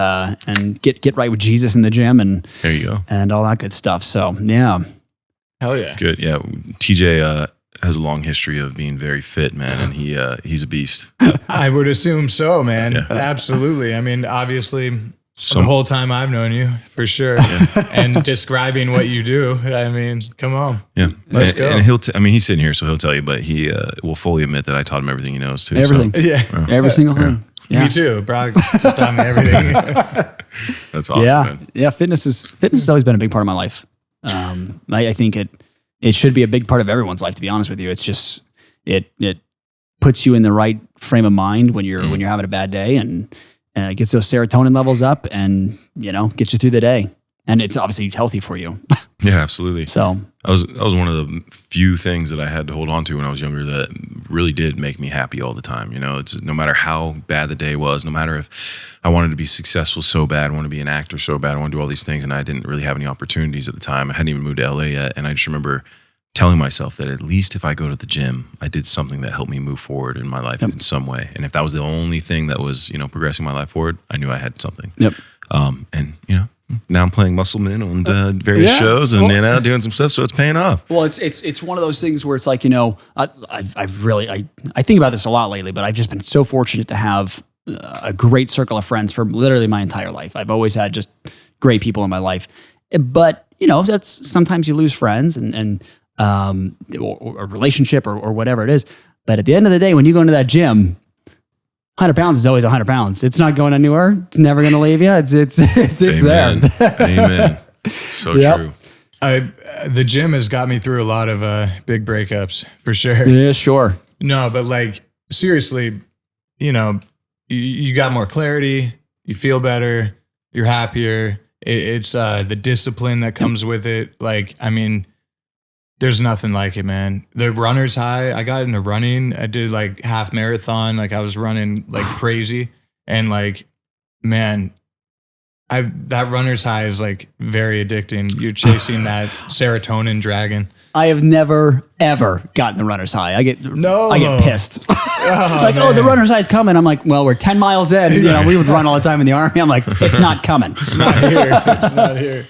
get right with Jesus in the gym and There you go. and all that good stuff. So yeah, Hell yeah. It's good. Yeah. TJ has a long history of being very fit, man, and he's a beast. I would assume so, man. Yeah. Absolutely. I mean, obviously, the whole time I've known you, for sure. And describing what you do, I mean, come on. Yeah. Let's go. And he's sitting here, so he'll tell you, but he will fully admit that I taught him everything he knows too. everything, Yeah. every single thing. Yeah. Me too. Brock just taught me everything. That's awesome, Yeah, man. yeah. Fitness has always been a big part of my life. I think it should be a big part of everyone's life. To be honest with you, it's just it puts you in the right frame of mind when you're having a bad day, and it gets those serotonin levels up, and gets you through the day, and it's obviously healthy for you. Yeah, absolutely. So That was one of the few things that I had to hold on to when I was younger that really did make me happy all the time. It's no matter how bad the day was, no matter if I wanted to be successful so bad, I wanted to be an actor so bad, I wanted to do all these things, and I didn't really have any opportunities at the time. I hadn't even moved to LA yet, and I just remember telling myself that at least if I go to the gym, I did something that helped me move forward in my life in some way. And if that was the only thing that was, progressing my life forward, I knew I had something. Yep. And now I'm playing Muscleman on various shows and doing some stuff, so it's paying off. Well, it's one of those things where it's like I think about this a lot lately, but I've just been so fortunate to have a great circle of friends for literally my entire life. I've always had just great people in my life, but that's sometimes you lose friends and or a relationship or whatever it is. But at the end of the day, when you go into that gym, 100 pounds is always 100 pounds. It's not going anywhere. It's never going to leave you. It's Amen. there. Amen. So Yep. true. The gym has got me through a lot of big breakups, for sure. Yeah, sure. No, but like, seriously, you got more clarity, you feel better, you're happier. It's the discipline that comes with it. Like, I mean, there's nothing like it, man. The runner's high. I got into running. I did like half marathon. Like, I was running like crazy. And like, man, that runner's high is like very addicting. You're chasing that serotonin dragon. I have never ever gotten the runner's high. I get pissed. The runner's high is coming. I'm like, well, we're 10 miles in. We would run all the time in the Army. I'm like, it's not coming. It's not here. It's not here.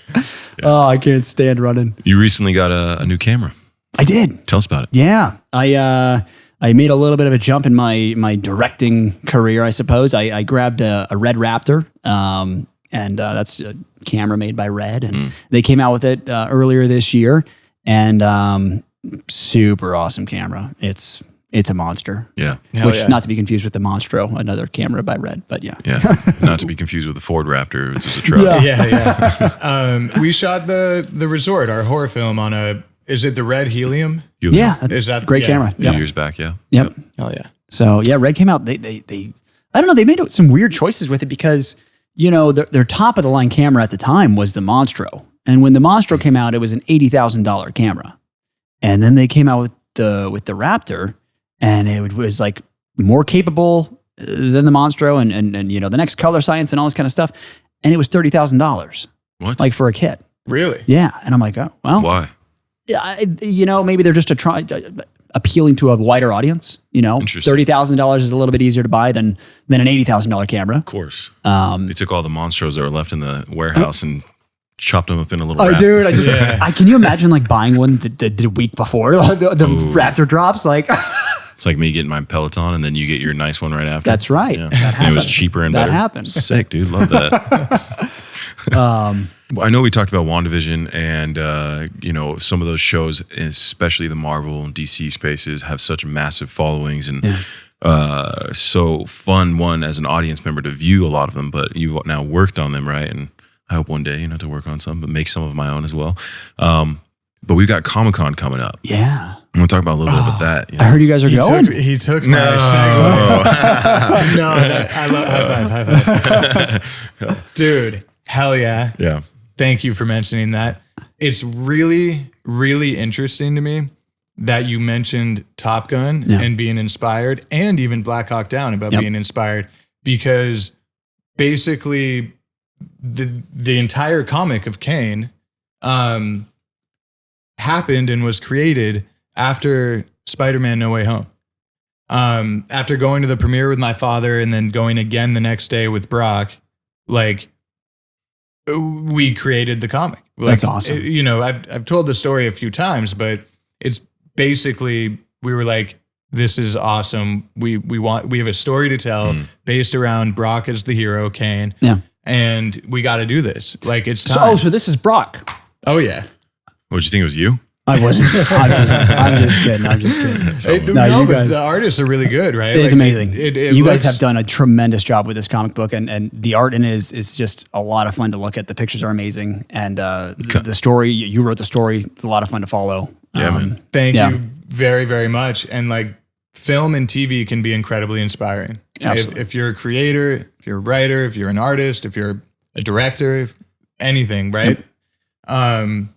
Oh, I can't stand running. You recently got a new camera. I did. Tell us about it. Yeah. I made a little bit of a jump in my directing career, I suppose. I grabbed a Red Raptor, and that's a camera made by Red, and they came out with it earlier this year, and super awesome camera. It's a monster. Yeah. Not to be confused with the Monstro, another camera by Red, but yeah. Yeah. Not to be confused with the Ford Raptor, which is a truck. Yeah. We shot the Resort, our horror film, on is it the Red Helium? Yeah. Is that great camera? Yeah. Years back, yeah. Yep. Hell yeah. So yeah, Red came out. They I don't know. They made some weird choices with it because their top of the line camera at the time was the Monstro, and when the Monstro came out, it was an $80,000 camera, and then they came out with the Raptor, and it was like more capable than the Monstro, and the next color science and all this kind of stuff, and it was $30,000. What? Like for a kit? Really? Yeah, and I'm like, oh well. Why? Yeah, maybe they're just appealing to a wider audience. Interesting. $30,000 is a little bit easier to buy than an $80,000 camera. Of course. They took all the Monstros that were left in the warehouse and chopped them up in a little wrap. Dude, can you imagine like buying one the week before the Raptor drops? Like, it's like me getting my Peloton and then you get your nice one right after. That's right. Yeah. That and it was cheaper and better. That happened. Sick, dude. Love that. I know we talked about WandaVision and, some of those shows, especially the Marvel and DC spaces, have such massive followings and so fun, one, as an audience member to view a lot of them, but you've now worked on them, right? And I hope one day, to work on some, but make some of my own as well. But we've got Comic-Con coming up. Yeah. I'm going to talk about a little bit about that. You know? I heard you guys are going. He took my segue. No, I love high five. Dude, hell yeah. Yeah. Thank you for mentioning that. It's really, really interesting to me that you mentioned Top Gun and being inspired, and even Black Hawk Down about being inspired, because basically the entire comic of Kane happened and was created after Spider-Man No Way Home. After going to the premiere with my father and then going again the next day with Brock, like, we created the comic. Like, that's awesome. You know, I've told the story a few times, but it's basically, we were like, this is awesome. We have a story to tell based around Brock as the hero, Kane. Yeah. And we got to do this. Like, it's time. So this is Brock. Oh yeah. What did you think it was you? I wasn't. I'm just kidding. No, but the artists are really good, right? It's like, amazing. It you guys have done a tremendous job with this comic book, and the art in it is just a lot of fun to look at. The pictures are amazing, and the story, you wrote the story. It's a lot of fun to follow. Yeah, man. Thank you very, very much. And like, film and TV can be incredibly inspiring. If you're a creator, if you're a writer, if you're an artist, if you're a director, anything, right? Yep.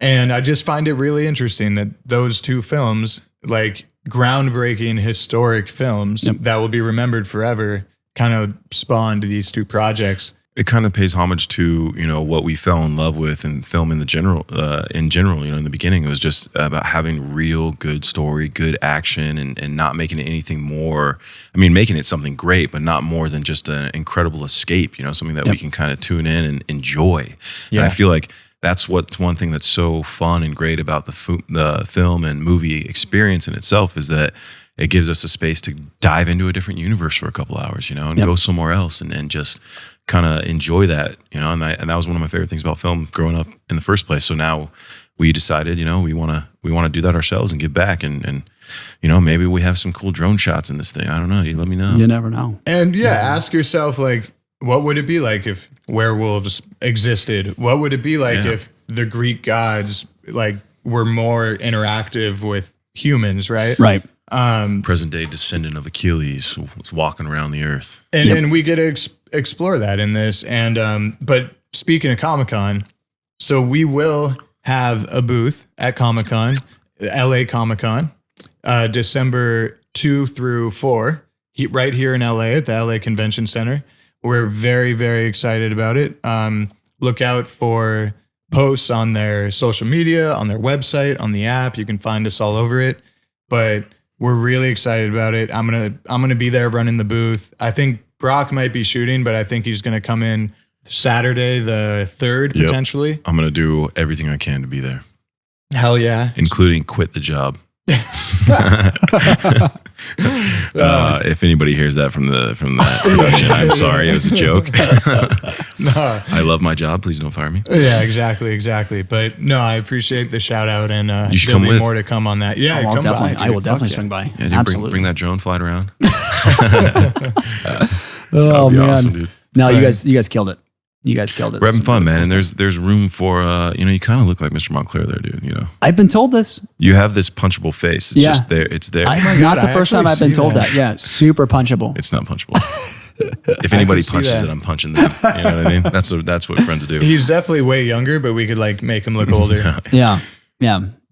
And I just find it really interesting that those two films, like groundbreaking historic films that will be remembered forever, kind of spawned these two projects. It kind of pays homage to, you know, what we fell in love with in film in general, you know, in the beginning. It was just about having real good story, good action, and not making it anything more. I mean, making it something great, but not more than just an incredible escape, you know, something that we can kind of tune in and enjoy. Yeah. And I feel like that's what's one thing that's so fun and great about the film and movie experience in itself, is that it gives us a space to dive into a different universe for a couple hours, you know, and go somewhere else and just kind of enjoy that, you know. And that was one of my favorite things about film growing up in the first place. So now we decided, you know, we want to do that ourselves and give back, and you know, maybe we have some cool drone shots in this thing. I don't know. You let me know. You never know. And ask yourself, like, what would it be like if werewolves existed? What would it be like if the Greek gods, like, were more interactive with humans, right? Right. Present day descendant of Achilles was walking around the earth. And we get to explore that in this. And but speaking of Comic-Con, so we will have a booth at Comic-Con, LA Comic-Con, December 2 through 4, right here in LA at the LA Convention Center. We're very, very excited about it. Look out for posts on their social media, on their website, on the app. You can find us all over it. But we're really excited about it. I'm gonna be there running the booth. I think Brock might be shooting, but I think he's gonna come in Saturday the 3rd potentially. I'm gonna do everything I can to be there. Hell yeah, including quit the job. If anybody hears that from that production, I'm sorry, it was a joke. No, I love my job. Please don't fire me. Yeah, exactly. But no, I appreciate the shout out, and you should come with. More to come on that. Yeah, come by. I will definitely swing by. Yeah, dude, absolutely. Bring that drone flight around. Oh man, awesome, dude. No, you guys killed it. You guys killed it. We're having fun, man. And there's room for, you know, you kind of look like Mr. Montclair there, dude. You know, I've been told this. You have this punchable face. It's just there. It's there. Oh my God, not the first time I've been told that. Yeah, super punchable. It's not punchable. If anybody punches it, I'm punching them. You know what I mean? That's what friends do. He's definitely way younger, but we could like make him look older. Yeah.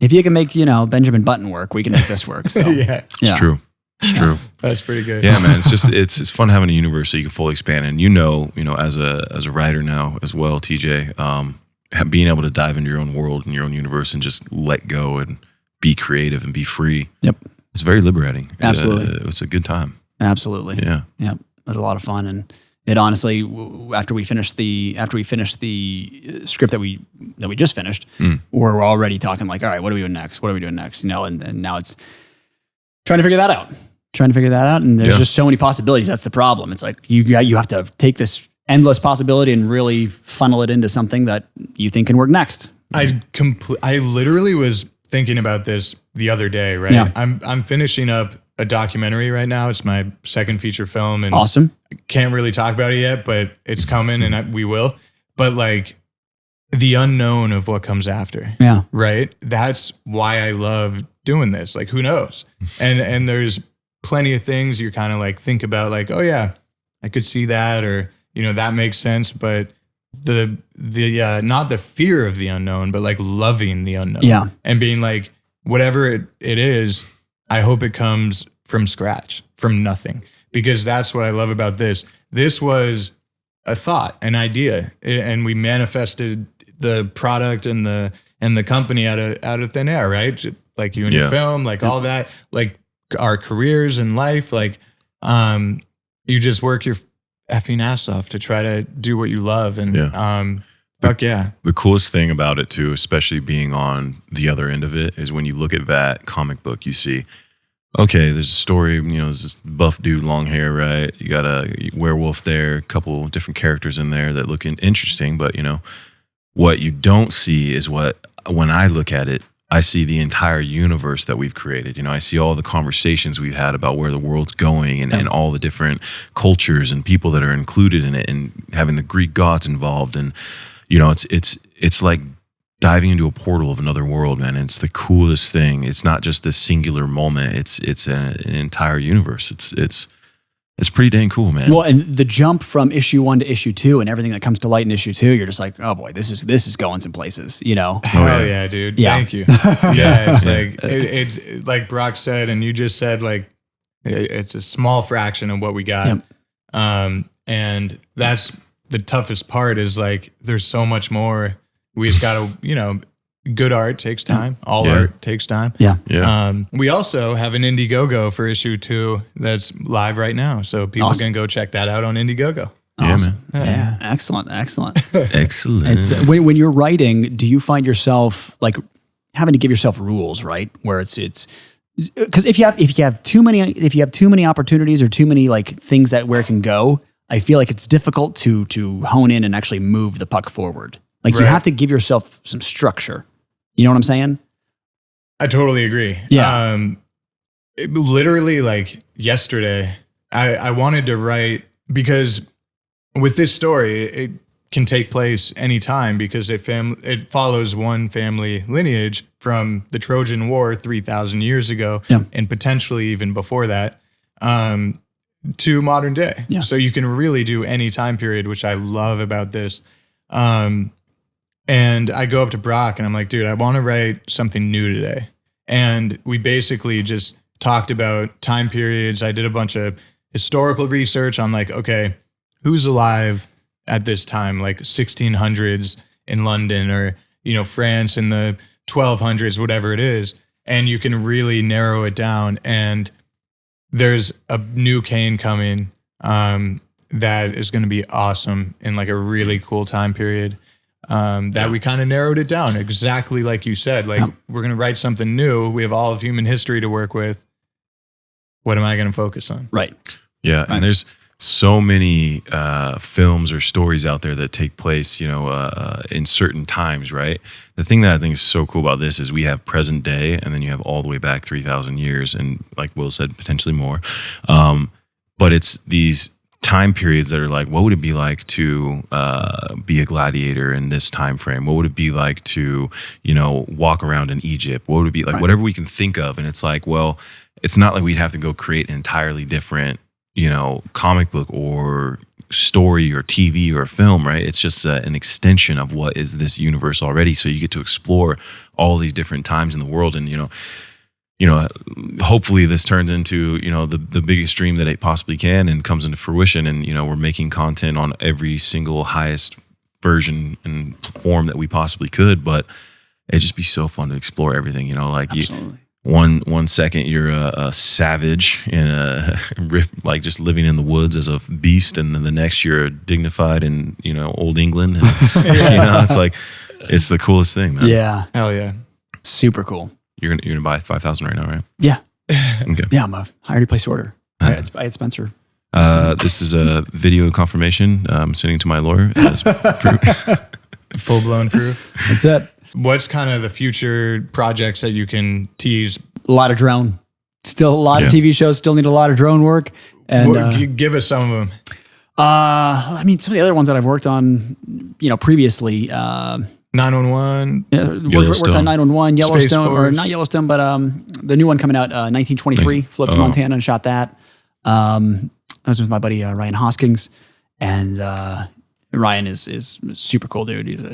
If you can make, you know, Benjamin Button work, we can make this work. So. It's true. It's true. That's pretty good. Yeah, man. It's just it's fun having a universe so you can fully expand. And you know, as a writer now as well, TJ, being able to dive into your own world and your own universe and just let go and be creative and be free. Yep. It's very liberating. Absolutely. It was a good time. Absolutely. Yeah. Yep. It was a lot of fun, and it honestly, after we finished the script that we just finished, we're already talking like, all right, what are we doing next? What are we doing next? You know, and now it's trying to figure that out. And there's just so many possibilities. That's the problem. It's like you have to take this endless possibility and really funnel it into something that you think can work next. I literally was thinking about this the other day, right? Yeah. I'm finishing up a documentary right now. It's my second feature film, and awesome. Can't really talk about it yet, but it's coming, and we will. But like, the unknown of what comes after. Yeah. Right. That's why I love doing this. Like, who knows? And there's plenty of things you kind of like think about, like, oh yeah, I could see that, or, you know, that makes sense. But the not the fear of the unknown, but like loving the unknown. Yeah. And being like, whatever it is, I hope it comes from scratch, from nothing, because that's what I love about this. This was a thought, an idea, and we manifested the product and the company out of thin air, right? Like you and your film, like all that, like our careers in life, like you just work your effing ass off to try to do what you love. And fuck yeah. The coolest thing about it too, especially being on the other end of it, is when you look at that comic book, you see, okay, there's a story, you know, there's this buff dude, long hair, right? You got a werewolf there, a couple different characters in there that look interesting, but you know, what you don't see is when I look at it, I see the entire universe that we've created. You know, I see all the conversations we've had about where the world's going and all the different cultures and people that are included in it, and having the Greek gods involved. And, you know, it's like diving into a portal of another world, man. And it's the coolest thing. It's not just this singular moment. It's an entire universe. It's pretty dang cool, man. Well, and the jump from issue 1 to issue 2 and everything that comes to light in issue 2, you're just like, oh boy, this is going some places, you know? Hell yeah, dude. Yeah. Thank you. Yeah, it's like it like Brock said, and you just said, like, it's a small fraction of what we got. Yep. And that's the toughest part, is like there's so much more. We just gotta, you know, good art takes time. All art takes time. Yeah. We also have an Indiegogo for issue 2 that's live right now. So people can go check that out on Indiegogo. Awesome. Yeah, man. Yeah. Excellent. Excellent. It's, when you're writing, do you find yourself like having to give yourself rules, right? Where it's because if you have too many opportunities or too many like things that where it can go, I feel like it's difficult to hone in and actually move the puck forward. Like you have to give yourself some structure. You know what I'm saying? I totally agree. Yeah. Literally, like yesterday, I wanted to write, because with this story, it can take place anytime, because it follows one family lineage from the Trojan War 3,000 years ago, and potentially even before that, to modern day. Yeah. So you can really do any time period, which I love about this. And I go up to Brock and I'm like, dude, I want to write something new today. And we basically just talked about time periods. I did a bunch of historical research on like, okay, who's alive at this time, like 1600s in London, or, you know, France in the 1200s, whatever it is. And you can really narrow it down. And there's a new Kane coming that is going to be awesome in like a really cool time period. That we kind of narrowed it down exactly like you said. Like, we're going to write something new. We have all of human history to work with. What am I going to focus on? Right. Yeah. Right. And there's so many films or stories out there that take place, you know, in certain times, right? The thing that I think is so cool about this is we have present day, and then you have all the way back 3,000 years, and like Will said, potentially more. But it's these time periods that are like, what would it be like to be a gladiator in this time frame? What would it be like to, you know, walk around in Egypt? What would it be like? Whatever we can think of. And it's like, well, it's not like we'd have to go create an entirely different, you know, comic book or story or TV or film, right? It's just an extension of what is this universe already. So you get to explore all these different times in the world. And, you know, hopefully this turns into, you know, the biggest dream that it possibly can and comes into fruition. And, you know, we're making content on every single highest version and form that we possibly could. But it'd just be so fun to explore everything, you know, like one second you're a savage and like just living in the woods as a beast. And then the next you're dignified in, you know, old England. And, you know, it's like, it's the coolest thing, man. Yeah. Hell yeah. Super cool. You're gonna buy 5,000 right now, right? Yeah. Okay. Yeah, I already placed order. I had Spencer. This is a video confirmation. I'm sending to my lawyer as proof. Full-blown proof. That's it. What's kind of the future projects that you can tease? A lot of drone. Still a lot of TV shows still need a lot of drone work. And give us some of them. I mean, some of the other ones that I've worked on, you know, previously, 911. Yeah, worked on 911, Yellowstone, or not Yellowstone, but the new one coming out, 1923. Flew up to Montana and shot that. I was with my buddy Ryan Hoskins, and Ryan is super cool dude. He's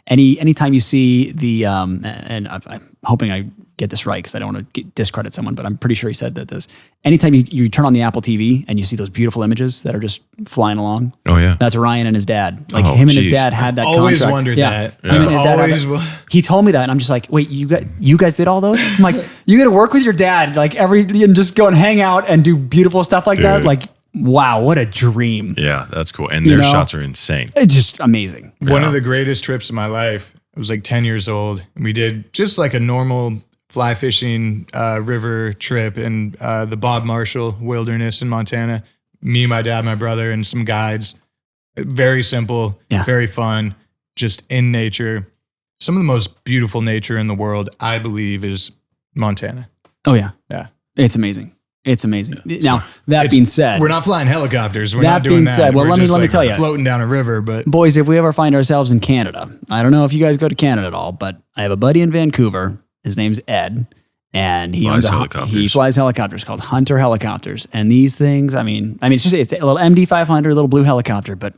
anytime you see the and I'm hoping I get this right because I don't want to discredit someone, but I'm pretty sure he said that this. Anytime you turn on the Apple TV and you see those beautiful images that are just flying along, that's Ryan and his dad. Like him and his dad had that. Always contract. wondered that. Him and his dad. He told me that, and I'm just like, wait, you guys did all those? I'm like, you got to work with your dad, like and just go and hang out and do beautiful stuff like that, like. Wow, what a dream. Yeah, that's cool. And their shots are insane. It's just amazing. One of the greatest trips of my life. I was like 10 years old. And we did just like a normal fly fishing river trip in the Bob Marshall Wilderness in Montana. Me, my dad, my brother, and some guides. Very simple, very fun, just in nature. Some of the most beautiful nature in the world, I believe, is Montana. Oh, yeah. Yeah. It's amazing. It's amazing. Now, that being said, we're not flying helicopters. We're not doing that. Said, well, let me tell you, floating down a river. But boys, if we ever find ourselves in Canada, I don't know if you guys go to Canada at all, but I have a buddy in Vancouver. His name's Ed, and he flies helicopters called Hunter Helicopters. And these things, I mean, it's a little MD-500, a little blue helicopter, but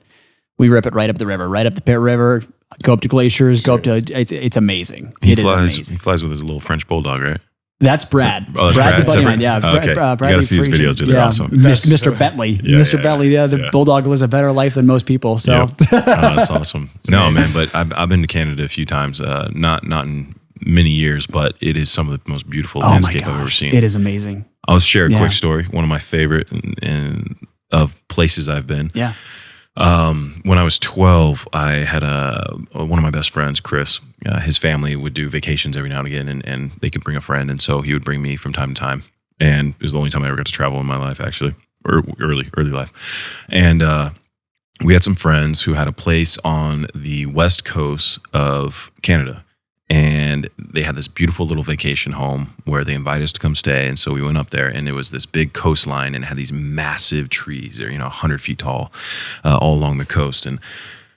we rip it right up the river, right up the Pitt River, go up to glaciers, go up to. It's amazing. It is amazing. He flies with his little French bulldog, right? That's Brad. Brad's a buddy of mine. Yeah. Okay. You got to see his videos. Dude. They're awesome. Mr. Bentley. Mr. Bentley. Yeah, the bulldog lives a better life than most people. So that's awesome. No, man, but I've been to Canada a few times. Not in many years, but it is some of the most beautiful landscape I've ever seen. It is amazing. I'll share a quick story. One of my favorite of places I've been. Yeah. When I was 12, I had one of my best friends, Chris. His family would do vacations every now and again, and they could bring a friend, and so he would bring me from time to time. And it was the only time I ever got to travel in my life, actually, or early life. And we had some friends who had a place on the west coast of Canada, and they had this beautiful little vacation home where they invited us to come stay. And so we went up there, and it was this big coastline and it had these massive trees. They're 100 feet tall, all along the coast. And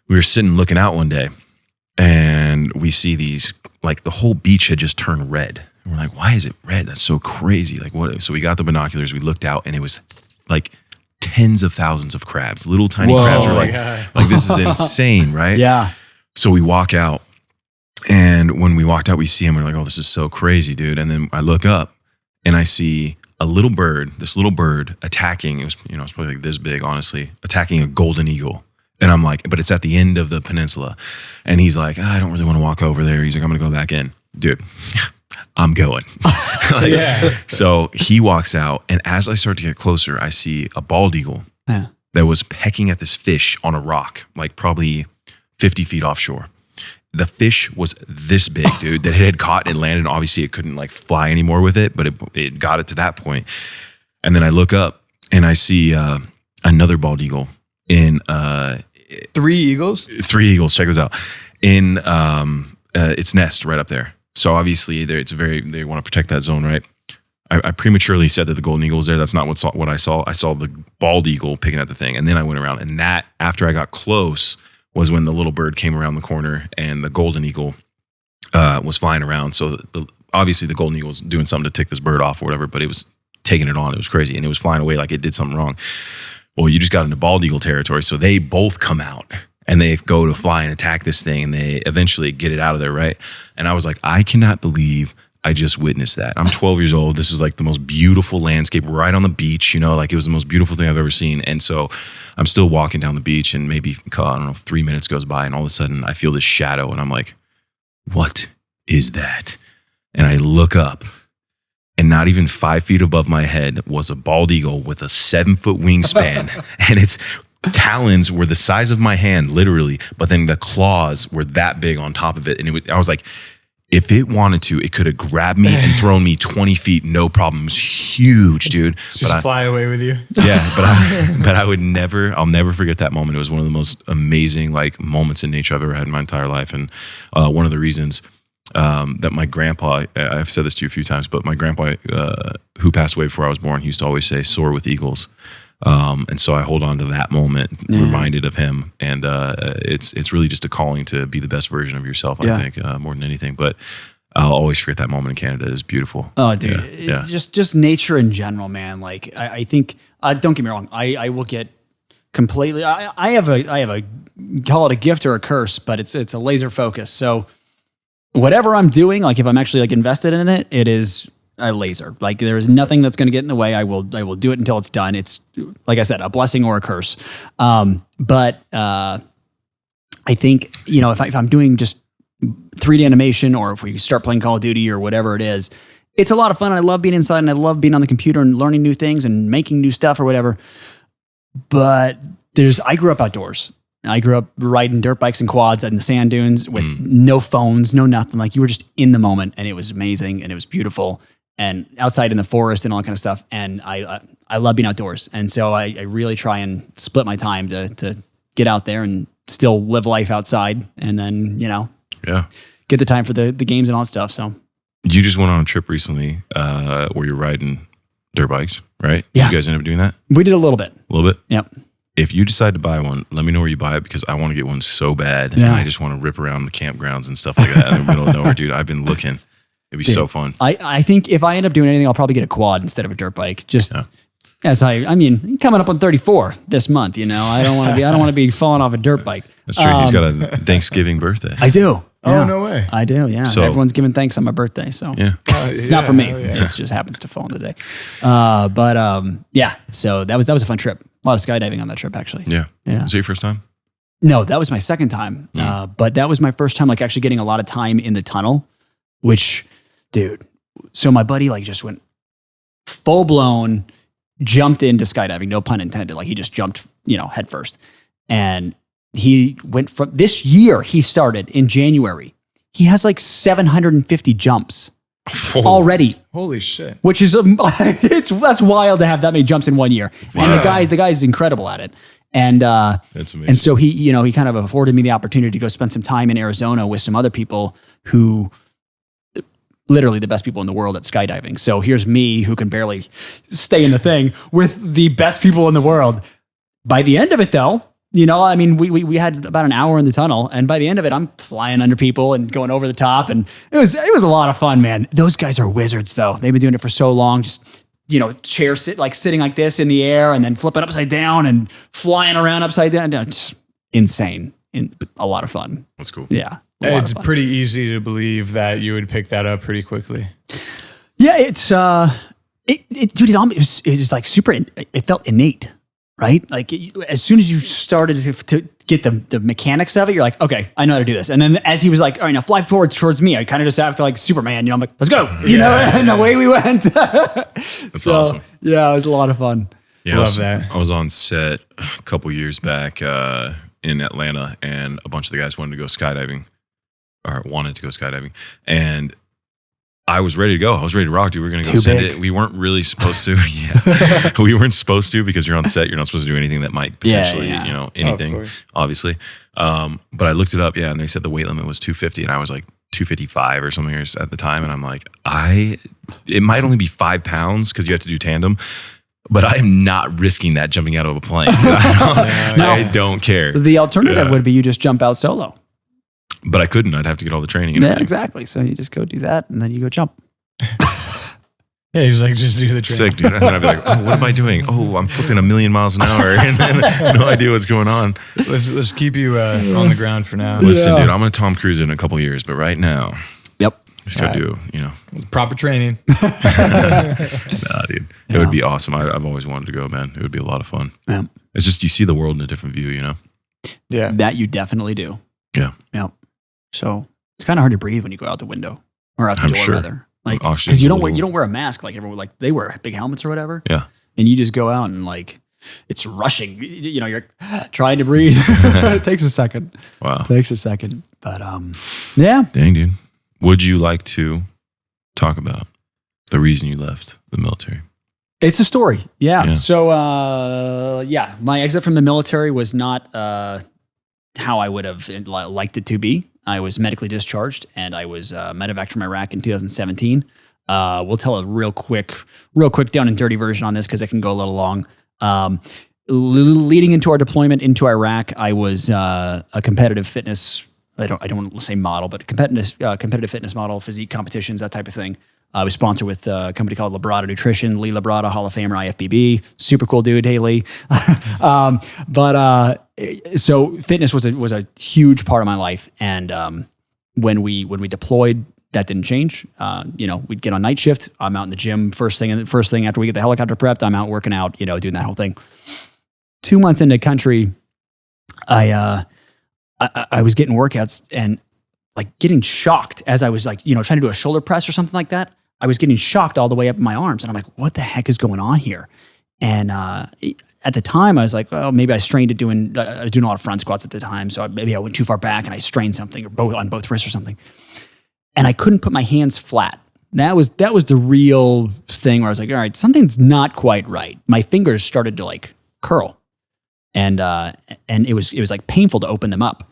we were sitting looking out one day, and we see these, like the whole beach had just turned red. And we're like, why is it red? That's so crazy. Like what? So we got the binoculars, we looked out, and it was like tens of thousands of crabs, little tiny crabs. We're like, this is insane, right? Yeah. So we walk out. And when we walked out, we see him. We're like, oh, this is so crazy, dude. And then I look up and I see this little bird attacking. It was, it's probably like this big, honestly, attacking a golden eagle. And I'm like, but it's at the end of the peninsula. And he's like, I don't really want to walk over there. He's like, I'm going to go back in. Dude, I'm going. So he walks out. And as I start to get closer, I see a bald eagle that was pecking at this fish on a rock, like probably 50 feet offshore. The fish was this big, dude, that it had caught and landed. Obviously, it couldn't like fly anymore with it, but it got it to that point. And then I look up and I see another bald eagle in 3 eagles? 3 eagles. Check this out. In its nest right up there. So obviously, they want to protect that zone, right? I prematurely said that the golden eagle was there. That's not what I saw. I saw the bald eagle picking at the thing, and then I went around, and that after I got close was when the little bird came around the corner and the golden eagle was flying around. So obviously the golden eagle was doing something to tick this bird off or whatever, but it was taking it on. It was crazy. And it was flying away like it did something wrong. Well, you just got into bald eagle territory. So they both come out and they go to fly and attack this thing, and they eventually get it out of there, right? And I was like, I cannot believe I just witnessed that. I'm 12 years old. This is like the most beautiful landscape right on the beach, like it was the most beautiful thing I've ever seen. And so I'm still walking down the beach, and maybe, 3 minutes goes by, and all of a sudden I feel this shadow, and I'm like, what is that? And I look up, and not even 5 feet above my head was a bald eagle with a 7-foot wingspan, and its talons were the size of my hand, literally, but then the claws were that big on top of it. And I was like, if it wanted to, it could have grabbed me and thrown me 20 feet, no problem. It was huge, dude. Just fly away with you. Yeah, but I'll never forget that moment. It was one of the most amazing moments in nature I've ever had in my entire life. And one of the reasons that my grandpa, I've said this to you a few times, but my grandpa, who passed away before I was born, he used to always say, soar with eagles. And so I hold on to that moment, reminded of him. And it's really just a calling to be the best version of yourself, I think, more than anything. But I'll always forget that moment in Canada is beautiful. Oh, dude. Just nature in general, man. Like, I think, don't get me wrong, I will get completely, I have a, call it a gift or a curse, but it's a laser focus. So whatever I'm doing, like if I'm actually like invested in it, it is a laser. Like there is nothing that's going to get in the way. I will do it until it's done. It's, like I said, a blessing or a curse. But I think, if I'm doing just 3D animation, or if we start playing Call of Duty or whatever it is, it's a lot of fun. I love being inside and I love being on the computer and learning new things and making new stuff or whatever. But I grew up outdoors. I grew up riding dirt bikes and quads in the sand dunes with no phones, no nothing. Like you were just in the moment, and it was amazing and it was beautiful, and outside in the forest and all that kind of stuff. And I love being outdoors. And so I really try and split my time to get out there and still live life outside, and then, get the time for the games and all that stuff. So you just went on a trip recently where you're riding dirt bikes, right? Yeah. Did you guys end up doing that? We did a little bit. A little bit? Yep. If you decide to buy one, let me know where you buy it, because I want to get one so bad. Yeah. And I just want to rip around the campgrounds and stuff like that in the middle of nowhere, dude. I've been looking. It'd be so fun. I think if I end up doing anything, I'll probably get a quad instead of a dirt bike. Just as I mean, coming up on 34 this month, I don't want to be falling off a dirt bike. That's true. He's got a Thanksgiving birthday. I do. Oh, no way. I do, yeah. So, everyone's giving thanks on my birthday, so it's not for me. It just happens to fall on the day. So that was a fun trip. A lot of skydiving on that trip, actually. Yeah. Yeah. Was it your first time? No, that was my second time. But that was my first time, like actually getting a lot of time in the tunnel, which, dude, so my buddy like just went full blown, jumped into skydiving, no pun intended. Like he just jumped, head first. And he went from this year, he started in January. He has like 750 jumps already. Holy shit. Which is, that's wild to have that many jumps in 1 year. Wow. And the guy is incredible at it. And that's amazing. And so he kind of afforded me the opportunity to go spend some time in Arizona with some other people who, literally the best people in the world at skydiving. So here's me, who can barely stay in the thing, with the best people in the world. By the end of it though, we had about an hour in the tunnel, and by the end of it, I'm flying under people and going over the top, and it was a lot of fun, man. Those guys are wizards though. They've been doing it for so long, just, sitting like this in the air and then flipping upside down and flying around upside down. It's insane. A lot of fun. That's cool. Yeah. It's pretty easy to believe that you would pick that up pretty quickly. Yeah, it's it was like super. It felt innate, right? Like as soon as you started to get the mechanics of it, you're like, okay, I know how to do this. And then as he was like, all right, now fly towards me, I kind of just have to like Superman. I'm like, let's go. And away we went. That's awesome. Yeah, it was a lot of fun. Yeah, Love that. I was on set a couple years back in Atlanta, and a bunch of the guys wanted to go skydiving. And I was ready to go. I was ready to rock, dude. We were going to go send it. We weren't really supposed to. Yeah. We weren't supposed to, because you're on set. You're not supposed to do anything that might potentially, anything, obviously. But I looked it up, and they said the weight limit was 250, and I was like 255 or something at the time. And I'm like, it might only be 5 pounds because you have to do tandem, but I am not risking that jumping out of a plane. I don't care. The alternative would be you just jump out solo. But I couldn't. I'd have to get all the training. And everything. Exactly. So you just go do that, and then you go jump. Yeah, he's like, just do the training. Sick, dude. And then I'd be like, oh, what am I doing? Oh, I'm flipping 1,000,000 miles an hour, and then no idea what's going on. Let's keep you on the ground for now. Listen, dude, I'm going to Tom Cruise in a couple years, but right now, let's go do, proper training. Nah, dude. It would be awesome. I've always wanted to go, man. It would be a lot of fun. Yeah. It's just, you see the world in a different view, Yeah. That you definitely do. Yeah. Yeah. So it's kind of hard to breathe when you go out the window, or out the door, rather. Like, because you don't wear a mask like everyone. Like they wear big helmets or whatever. Yeah. And you just go out and like it's rushing. You're trying to breathe. It takes a second. Wow. It takes a second. But yeah. Dang, dude. Would you like to talk about the reason you left the military? It's a story. Yeah. So my exit from the military was not how I would have liked it to be. I was medically discharged, and I was medevaced from Iraq in 2017. We'll tell a real quick down and dirty version on this because it can go a little long. Leading into our deployment into Iraq, I was a competitive fitness. I don't want to say model, but competitive fitness model, physique competitions, that type of thing. I was sponsored with a company called Labrada Nutrition, Lee Labrada, Hall of Famer, IFBB, super cool dude, hey Lee. So fitness was a huge part of my life, and when we deployed, that didn't change. We'd get on night shift. I'm out in the gym first thing after we get the helicopter prepped. I'm out working out, doing that whole thing. 2 months into country, I was getting workouts and like getting shocked as I was like, trying to do a shoulder press or something like that. I was getting shocked all the way up in my arms, and I'm like, what the heck is going on here? And at the time, I was like, well, maybe I strained it I was doing a lot of front squats at the time, so maybe I went too far back and I strained something on both wrists or something. And I couldn't put my hands flat. That was the real thing where I was like, all right, something's not quite right. My fingers started to like curl, and it was like painful to open them up.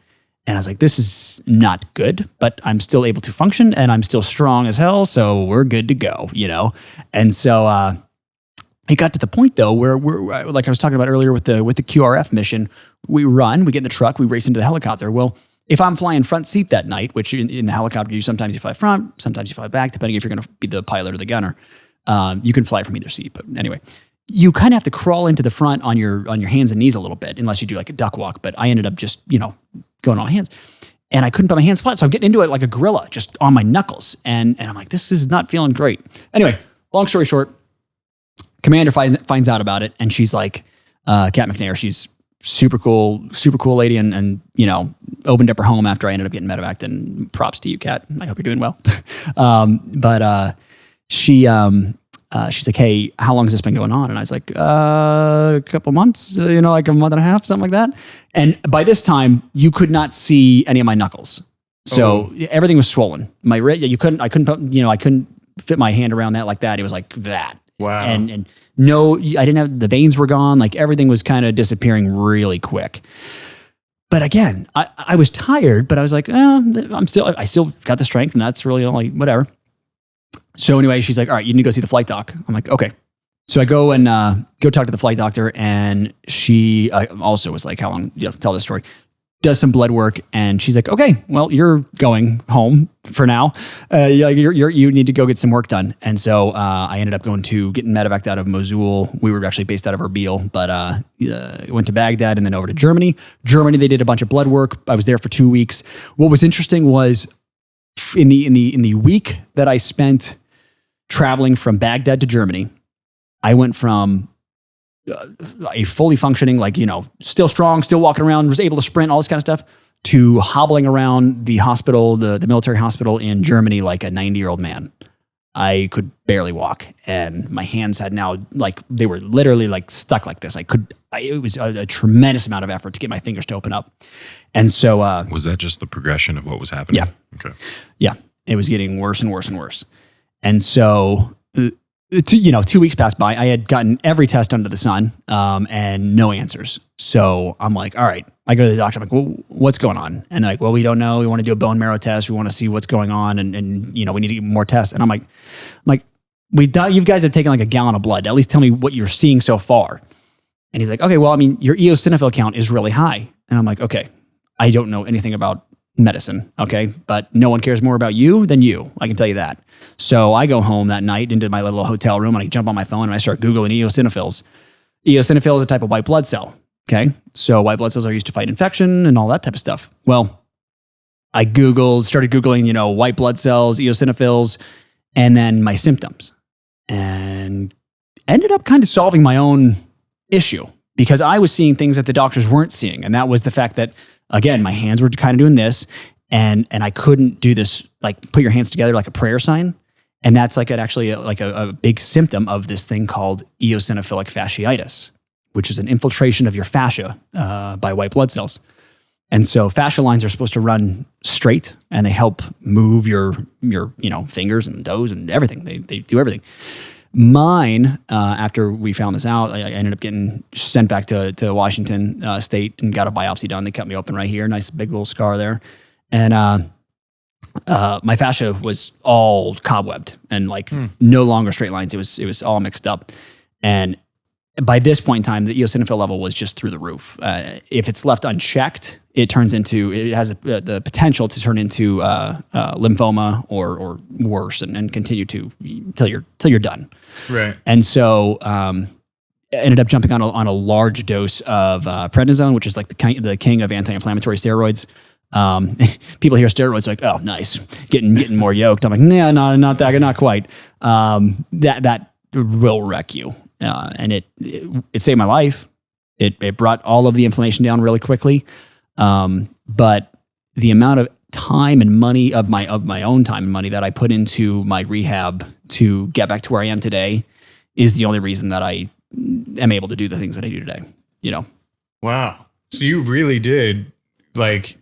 And I was like, this is not good, but I'm still able to function and I'm still strong as hell, so we're good to go, And so it got to the point though where we're like I was talking about earlier with the QRF mission, we get in the truck, we race into the helicopter. Well, if I'm flying front seat that night, which in the helicopter, sometimes you fly front, sometimes you fly back, depending if you're going to be the pilot or the gunner. You can fly from either seat, but anyway, you kind of have to crawl into the front on your hands and knees a little bit, unless you do like a duck walk. But I ended up just going on my hands, and I couldn't put my hands flat, so I'm getting into it like a gorilla, just on my knuckles, and I'm like, this is not feeling great. Anyway, long story short, Commander finds out about it, and she's like, Kat McNair, she's super cool lady, and opened up her home after I ended up getting medevaced, and props to you, Kat. I hope you're doing well. She's like, hey, how long has this been going on? And I was like, a couple months, like a month and a half, something like that. And by this time, you could not see any of my knuckles. So everything was swollen. My wrist, I couldn't fit my hand around that like that. It was like that. Wow. And no, I didn't have, the veins were gone. Like everything was kind of disappearing really quick. But again, I was tired, but I was like, I still got the strength, and that's really only whatever. So anyway, she's like, all right, you need to go see the flight doc. I'm like, okay. So I go and go talk to the flight doctor, and she also was like, how long, tell this story. Does some blood work, and she's like, okay, well, you're going home for now. You need to go get some work done. And so I ended up getting medevaced out of Mosul. We were actually based out of Erbil, but went to Baghdad and then over to Germany. Germany, they did a bunch of blood work. I was there for 2 weeks. What was interesting was in the week that I spent traveling from Baghdad to Germany, I went from a fully functioning, still strong, still walking around, was able to sprint, all this kind of stuff, to hobbling around the hospital, the military hospital in Germany like a 90-year-old man. I could barely walk, and my hands had now, they were literally stuck like this. It was a tremendous amount of effort to get my fingers to open up. And so... was that just the progression of what was happening? Yeah. Okay. Yeah. It was getting worse and worse and worse. And so... 2 weeks passed by. I had gotten every test under the sun, and no answers. So I'm like, all right. I go to the doctor. I'm like, well, what's going on? And they're like, well, we don't know. We want to do a bone marrow test. We want to see what's going on, and we need to get more tests. And I'm like, you guys have taken like a gallon of blood. At least tell me what you're seeing so far. And he's like, okay, well, your eosinophil count is really high. And I'm like, okay, I don't know anything about medicine, okay? But no one cares more about you than you. I can tell you that. So I go home that night into my little hotel room, and I jump on my phone and I start Googling eosinophils. Eosinophil is a type of white blood cell, okay? So white blood cells are used to fight infection and all that type of stuff. Well, I started Googling, white blood cells, eosinophils, and then my symptoms, and ended up kind of solving my own issue, because I was seeing things that the doctors weren't seeing. And that was the fact that, again, my hands were kind of doing this, and I couldn't do this, put your hands together like a prayer sign. And that's a big symptom of this thing called eosinophilic fasciitis, which is an infiltration of your fascia by white blood cells. And so fascia lines are supposed to run straight, and they help move your fingers and toes and everything. They do everything. Mine, after we found this out, I ended up getting sent back to Washington State and got a biopsy done. They cut me open right here, nice big little scar there, and my fascia was all cobwebbed and no longer straight lines. It was all mixed up, and by this point in time, the eosinophil level was just through the roof. If it's left unchecked, it has the potential to turn into lymphoma or worse, and continue to till you're done. Right. And so ended up jumping on a large dose of prednisone, which is like the king of anti-inflammatory steroids. People hear steroids like, oh, nice, getting more yoked. I'm like, no, not that, not quite. That will wreck you. And it saved my life. It brought all of the inflammation down really quickly. But the amount of time and money of my own time and money that I put into my rehab to get back to where I am today is the only reason that I am able to do the things that I do today. Wow. So you really did like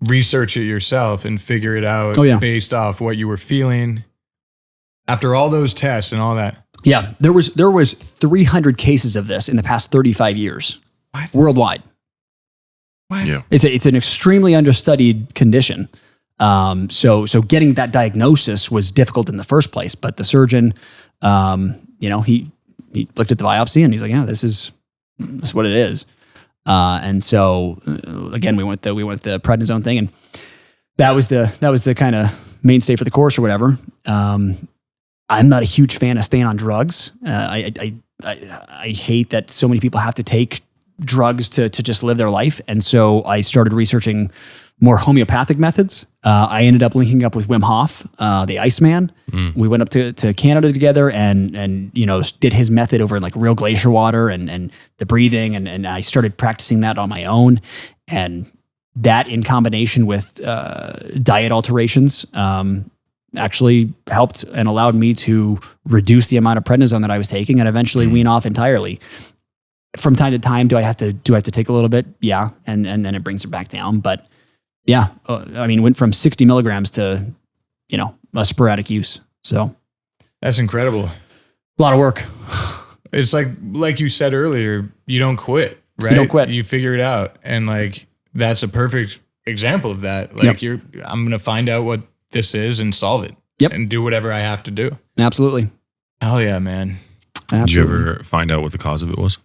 research it yourself and figure it out based off what you were feeling after all those tests and all that. Yeah, there was 300 cases of this in the past 35 years. What? Worldwide. What? Yeah. It's an extremely understudied condition. So getting that diagnosis was difficult in the first place, but the surgeon, he looked at the biopsy and he's like, yeah, this is what it is. And so again, we went the prednisone thing, and that was the kind of mainstay for the course or whatever. I'm not a huge fan of staying on drugs. I hate that so many people have to take drugs to just live their life. And so I started researching more homeopathic methods. I ended up linking up with Wim Hof, the Iceman. We went up to Canada together and did his method over in like real glacier water and the breathing. And I started practicing that on my own. And that in combination with diet alterations, actually helped and allowed me to reduce the amount of prednisone that I was taking and eventually wean off entirely. From time to time, do I have to take a little bit? Yeah. And then it brings it back down. But yeah, went from 60 milligrams to, a sporadic use. So that's incredible. A lot of work. It's like you said earlier, you don't quit, right? You don't quit. You figure it out. And like, that's a perfect example of that. Like I'm going to find out what this is and solve it. Yep. And do whatever I have to do. Absolutely. Hell yeah, man. Absolutely. Did you ever find out what the cause of it was?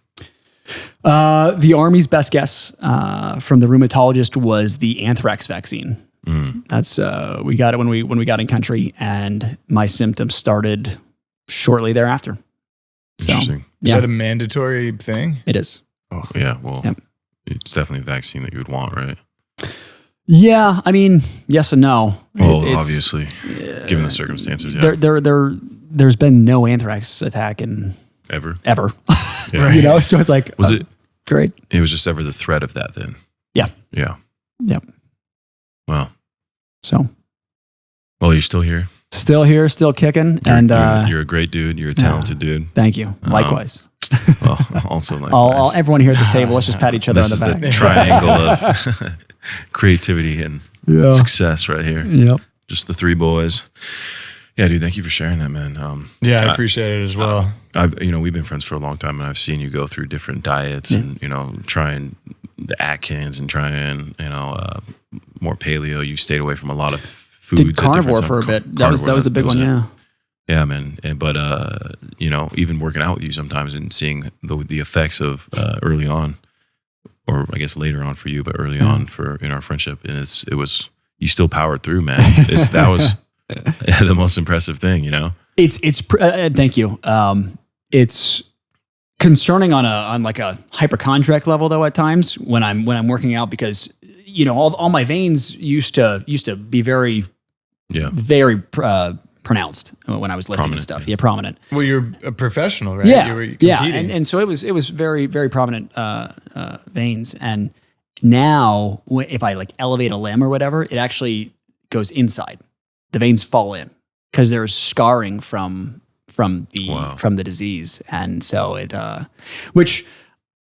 The Army's best guess from the rheumatologist was the anthrax vaccine. That's we got it when we got in country, and my symptoms started shortly thereafter. So, Interesting. Is that a mandatory thing? It is. Oh yeah. Well, it's definitely a vaccine that you would want, right? Yeah, yes and no. Well, obviously, given the circumstances, yeah. There's been no anthrax attack in ever. Yeah. So it's like, was it great? It was just ever the threat of that then. Yeah. Yep. Wow. So, well, you're still here. Still here, still kicking, You're a great dude. You're a talented dude. Thank you. Likewise. Well, also likewise. Everyone here at this table, let's just pat each other on the back. The triangle of creativity and success right here. Yep. Just the three boys. Yeah, dude. Thank you for sharing that, man. I appreciate it as well. We've been friends for a long time, and I've seen you go through different diets and trying the Atkins and trying more paleo. You stayed away from a the foods. Did carnivore for a bit. That was the big one. Yeah. Yeah, man. But even working out with you sometimes and seeing the effects of early on, or I guess later on for you, but early on in our friendship, and it was you still powered through, man. That was the most impressive thing, It's thank you. It's concerning on like a hypochondriac level though at times when I'm working out, because all my veins used to be very pronounced when I was lifting and stuff. Yeah, prominent. Well, you're a professional, right? Yeah, you were competing. And so it was very, very prominent veins. And now if I like elevate a limb or whatever, it actually goes inside. The veins fall in because there's scarring from the disease, and so it which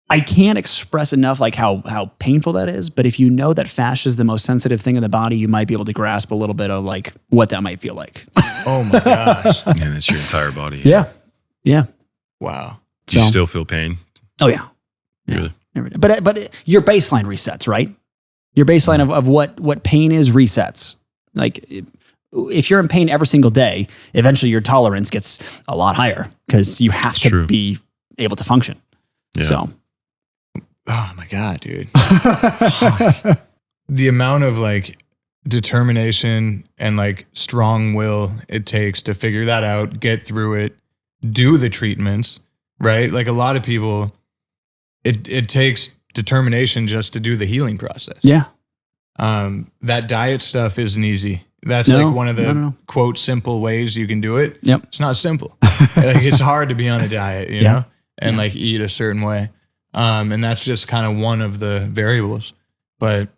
I can't express enough like how painful that is. But if you know that fascia is the most sensitive thing in the body, you might be able to grasp a little bit of like what that might feel like. Oh my gosh! And it's your entire body. Yeah. Wow. Do you still feel pain? Oh yeah. Really? But your baseline resets, right? Your baseline of what pain is resets. Like if you're in pain every single day, eventually your tolerance gets a lot higher because you have to be able to function. Yeah. So, oh my God, dude. The amount of like determination and like strong will it takes to figure that out, get through it, do the treatments, right? Like a lot of people, it takes determination just to do the healing process. yeah. That diet stuff isn't easy. That's No, like one of the no. quote simple ways you can do it. Yep. It's not simple. Like it's hard to be on a diet, you Yeah. know, and like eat a certain way. And that's just kind of one of the variables. But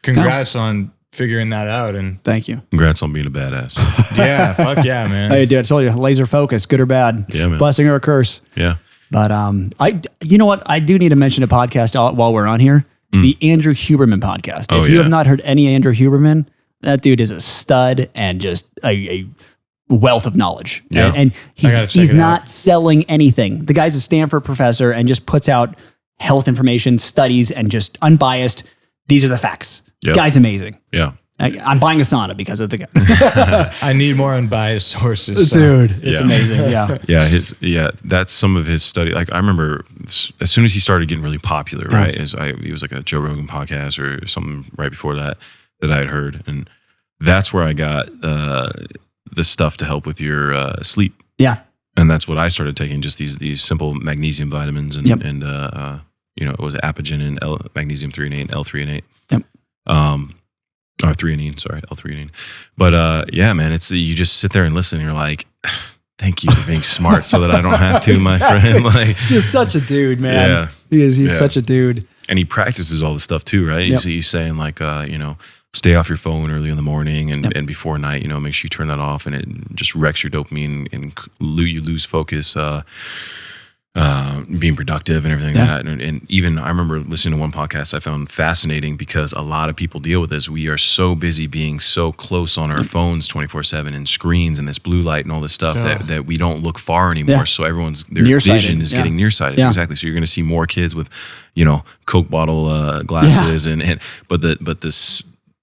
congrats on figuring that out. And Thank you. Congrats on being a badass. yeah, fuck yeah, man. Hey, dude, I told you, laser focus, good or bad. Yeah, man. Blessing or a curse. Yeah. But you know what? I do need to mention a podcast while we're on here. The Andrew Huberman podcast. Oh, If you yeah. have not heard any Andrew Huberman, that dude is a stud and just a wealth of knowledge. Yeah. And gotta check he's it not out. selling anything. The guy's a Stanford professor and just puts out health information, studies, and just unbiased. These are the facts. Yep. Guy's amazing. Yeah. I'm buying a sauna because of the guy. I need more unbiased sources. So. Dude, it's Yeah. amazing. Yeah. That's some of his study. Like I remember as soon as he started getting really popular, right? He was like a Joe Rogan podcast or something right before that I had heard, and that's where I got the stuff to help with your sleep. Yeah. And that's what I started taking, just these simple magnesium vitamins and Yep. it was Apagen and magnesium 3 and 8, L3 and 8. Yep. Or 3 and 8, sorry, L3 and 8. But yeah, man, it's you just sit there and listen and you're like, thank you for being smart so that I don't have to, my friend. Like He's such a dude, man. Yeah. He is. He's Yeah. such a dude. and he practices all this stuff too, right? Yep. He's saying like stay off your phone early in the morning and, Yep. and before night, make sure you turn that off, and it just wrecks your dopamine and you lose focus, being productive and everything Yeah. like that. And even I remember listening to one podcast I found fascinating because a lot of people deal with this. We are so busy being so close on our phones 24/7 and screens and this blue light and all this stuff that we don't look far anymore. Yeah. So their Nearsighted. vision is Yeah. getting nearsighted. Yeah. Exactly. So you're going to see more kids with, Coke bottle glasses but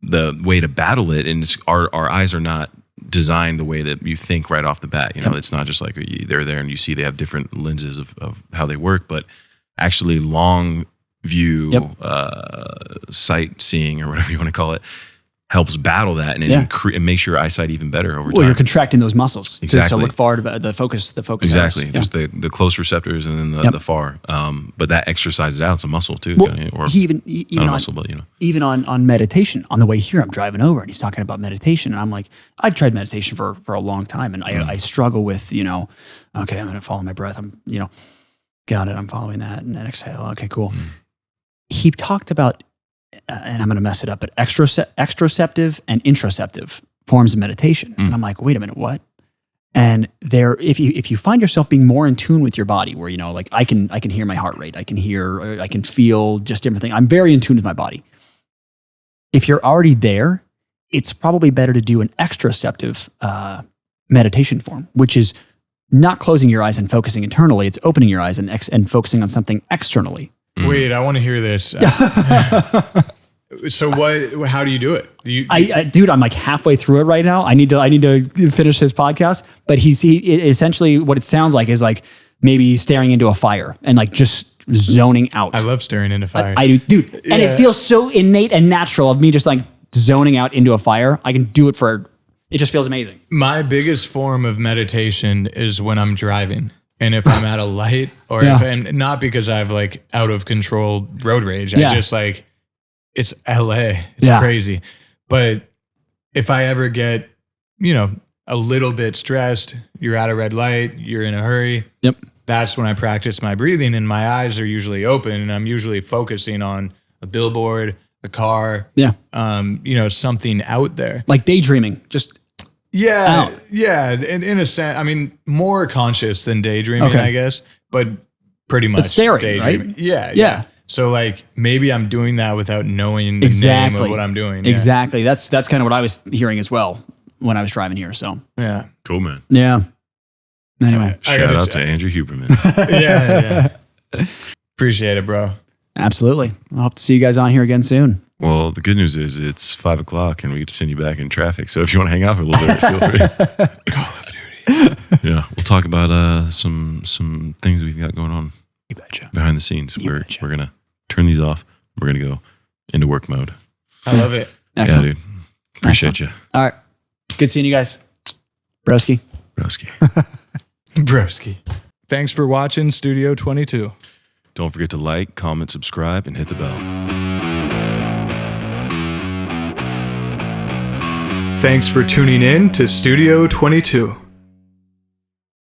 the way to battle it, and our eyes are not designed the way that you think right off the bat. It's not just like they're there and you see they have different lenses of how they work, but actually long view, sightseeing or whatever you want to call it, helps battle that and it makes your eyesight even better over Well, time. you're contracting those muscles to Exactly. look forward about the focus. Exactly. areas. There's the close receptors and then the far. But that exercises it out. It's a muscle too. Well, or he even not a on, muscle, but even on meditation. On the way here, I'm driving over and he's talking about meditation, and I'm like, I've tried meditation for a long time, and I struggle with okay, I'm going to follow my breath. I'm got it. I'm following that, and then exhale. Okay, cool. He talked about, and I'm going to mess it up, but extroceptive and introceptive forms of meditation, and I'm like, wait a minute, what? And if you find yourself being more in tune with your body, where like I can hear my heart rate, I can feel just different things. I'm very in tune with my body. If you're already there, it's probably better to do an extroceptive meditation form, which is not closing your eyes and focusing internally. It's opening your eyes and focusing on something externally. Wait, I want to hear this. So how do you do it? Dude, I'm like halfway through it right now. I need to finish his podcast, but he essentially what it sounds like is like maybe he's staring into a fire and like just zoning out. I love staring into fire. I do, dude. And it feels so innate and natural of me just like zoning out into a fire. I can do it it just feels amazing. My biggest form of meditation is when I'm driving. And if I'm at a light or and not because I have like out of control road rage, I just like, it's LA. It's crazy. But if I ever get, a little bit stressed, you're at a red light, you're in a hurry. Yep. That's when I practice my breathing, and my eyes are usually open, and I'm usually focusing on a billboard, a car, something out there. Like daydreaming, just Yeah. out. Yeah. In a sense, I mean, more conscious than daydreaming, I guess, but pretty much staring, daydreaming. right? Yeah. So like maybe I'm doing that without knowing the name of what I'm doing. Yeah. Exactly. That's kind of what I was hearing as well when I was driving here. So Yeah. cool, man. yeah. Anyway, Shout out to Andrew Huberman. Yeah. Appreciate it, bro. absolutely. I'll hope to see you guys on here again soon. Well, the good news is it's 5:00 and we get to send you back in traffic. So if you want to hang out for a little bit, feel free. Call of Duty. Yeah, we'll talk about some things we've got going on You betcha. behind behind the scenes. We're gonna turn these off. We're gonna go into work mode. I love it. Excellent. Yeah, dude. Appreciate you. All right. Good seeing you guys. Broski. Broski. Thanks for watching Studio 22. Don't forget to like, comment, subscribe, and hit the bell. Thanks for tuning in to Studio 22.